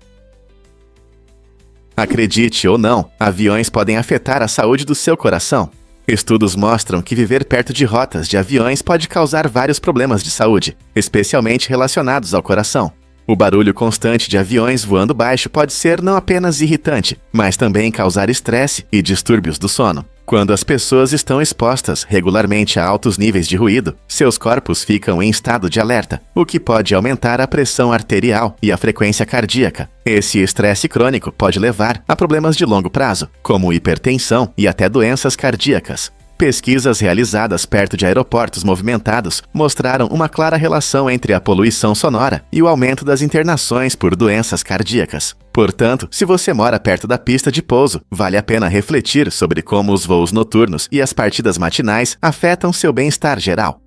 Speaker 1: Acredite ou não, aviões podem afetar a saúde do seu coração. Estudos mostram que viver perto de rotas de aviões pode causar vários problemas de saúde, especialmente relacionados ao coração. O barulho constante de aviões voando baixo pode ser não apenas irritante, mas também causar estresse e distúrbios do sono. Quando as pessoas estão expostas regularmente a altos níveis de ruído, seus corpos ficam em estado de alerta, o que pode aumentar a pressão arterial e a frequência cardíaca. Esse estresse crônico pode levar a problemas de longo prazo, como hipertensão e até doenças cardíacas. Pesquisas realizadas perto de aeroportos movimentados mostraram uma clara relação entre a poluição sonora e o aumento das internações por doenças cardíacas. Portanto, se você mora perto da pista de pouso, vale a pena refletir sobre como os voos noturnos e as partidas matinais afetam seu bem-estar geral.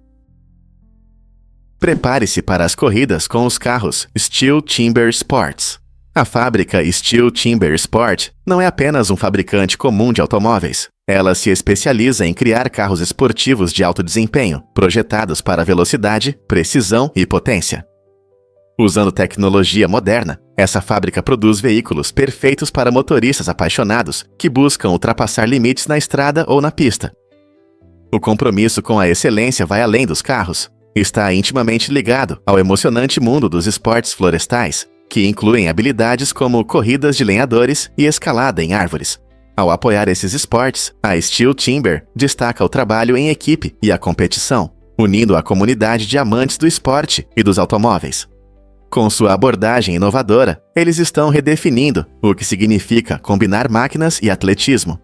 Speaker 1: Prepare-se para as corridas com os carros Steel Timber Sports. A fábrica Steel Timber Sport não é apenas um fabricante comum de automóveis. Ela se especializa em criar carros esportivos de alto desempenho, projetados para velocidade, precisão e potência. Usando tecnologia moderna, essa fábrica produz veículos perfeitos para motoristas apaixonados que buscam ultrapassar limites na estrada ou na pista. O compromisso com a excelência vai além dos carros. Está intimamente ligado ao emocionante mundo dos esportes florestais, que incluem habilidades como corridas de lenhadores e escalada em árvores. Ao apoiar esses esportes, a Steel Timber destaca o trabalho em equipe e a competição, unindo a comunidade de amantes do esporte e dos automóveis. Com sua abordagem inovadora, eles estão redefinindo o que significa combinar máquinas e atletismo.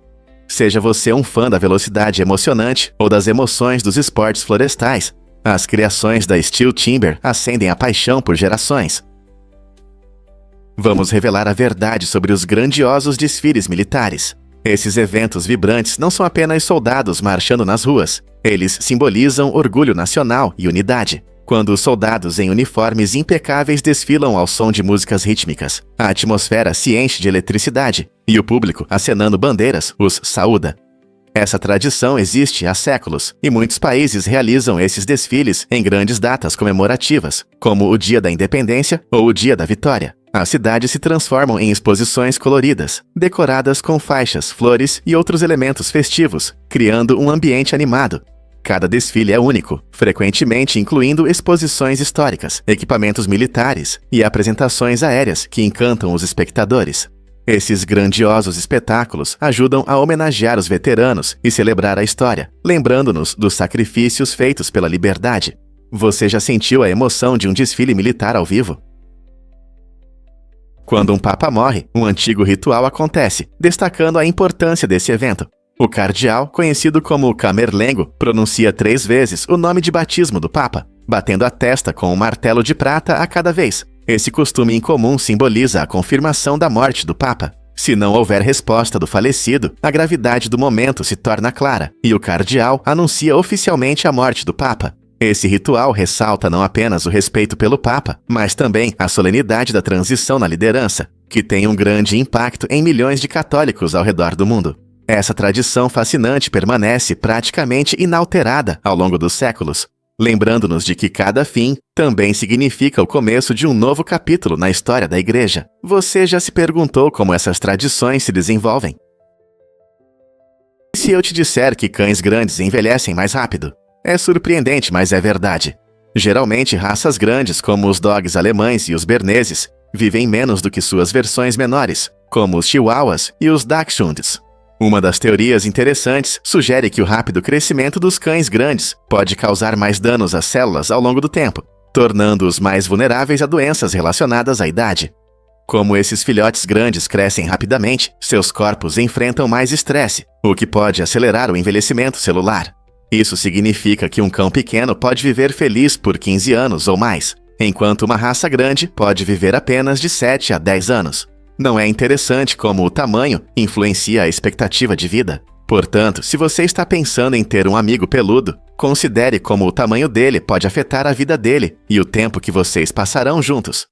Speaker 1: Seja você um fã da velocidade emocionante ou das emoções dos esportes florestais, as criações da Steel Timber acendem a paixão por gerações. Vamos revelar a verdade sobre os grandiosos desfiles militares. Esses eventos vibrantes não são apenas soldados marchando nas ruas. Eles simbolizam orgulho nacional e unidade. Quando os soldados em uniformes impecáveis desfilam ao som de músicas rítmicas, a atmosfera se enche de eletricidade e o público, acenando bandeiras, os saúda. Essa tradição existe há séculos e muitos países realizam esses desfiles em grandes datas comemorativas, como o Dia da Independência ou o Dia da Vitória. As cidades se transformam em exposições coloridas, decoradas com faixas, flores e outros elementos festivos, criando um ambiente animado. Cada desfile é único, frequentemente incluindo exposições históricas, equipamentos militares e apresentações aéreas que encantam os espectadores. Esses grandiosos espetáculos ajudam a homenagear os veteranos e celebrar a história, lembrando-nos dos sacrifícios feitos pela liberdade. Você já sentiu a emoção de um desfile militar ao vivo? Quando um papa morre, um antigo ritual acontece, destacando a importância desse evento. O cardeal, conhecido como camerlengo, pronuncia 3 vezes o nome de batismo do papa, batendo a testa com um martelo de prata a cada vez. Esse costume incomum simboliza a confirmação da morte do papa. Se não houver resposta do falecido, a gravidade do momento se torna clara, e o cardeal anuncia oficialmente a morte do papa. Esse ritual ressalta não apenas o respeito pelo papa, mas também a solenidade da transição na liderança, que tem um grande impacto em milhões de católicos ao redor do mundo. Essa tradição fascinante permanece praticamente inalterada ao longo dos séculos, lembrando-nos de que cada fim também significa o começo de um novo capítulo na história da Igreja. Você já se perguntou como essas tradições se desenvolvem? E se eu te disser que cães grandes envelhecem mais rápido? É surpreendente, mas é verdade. Geralmente, raças grandes, como os dogs alemães e os berneses, vivem menos do que suas versões menores, como os chihuahuas e os dachshunds. Uma das teorias interessantes sugere que o rápido crescimento dos cães grandes pode causar mais danos às células ao longo do tempo, tornando-os mais vulneráveis a doenças relacionadas à idade. Como esses filhotes grandes crescem rapidamente, seus corpos enfrentam mais estresse, o que pode acelerar o envelhecimento celular. Isso significa que um cão pequeno pode viver feliz por 15 anos ou mais, enquanto uma raça grande pode viver apenas de 7 a 10 anos. Não é interessante como o tamanho influencia a expectativa de vida? Portanto, se você está pensando em ter um amigo peludo, considere como o tamanho dele pode afetar a vida dele e o tempo que vocês passarão juntos.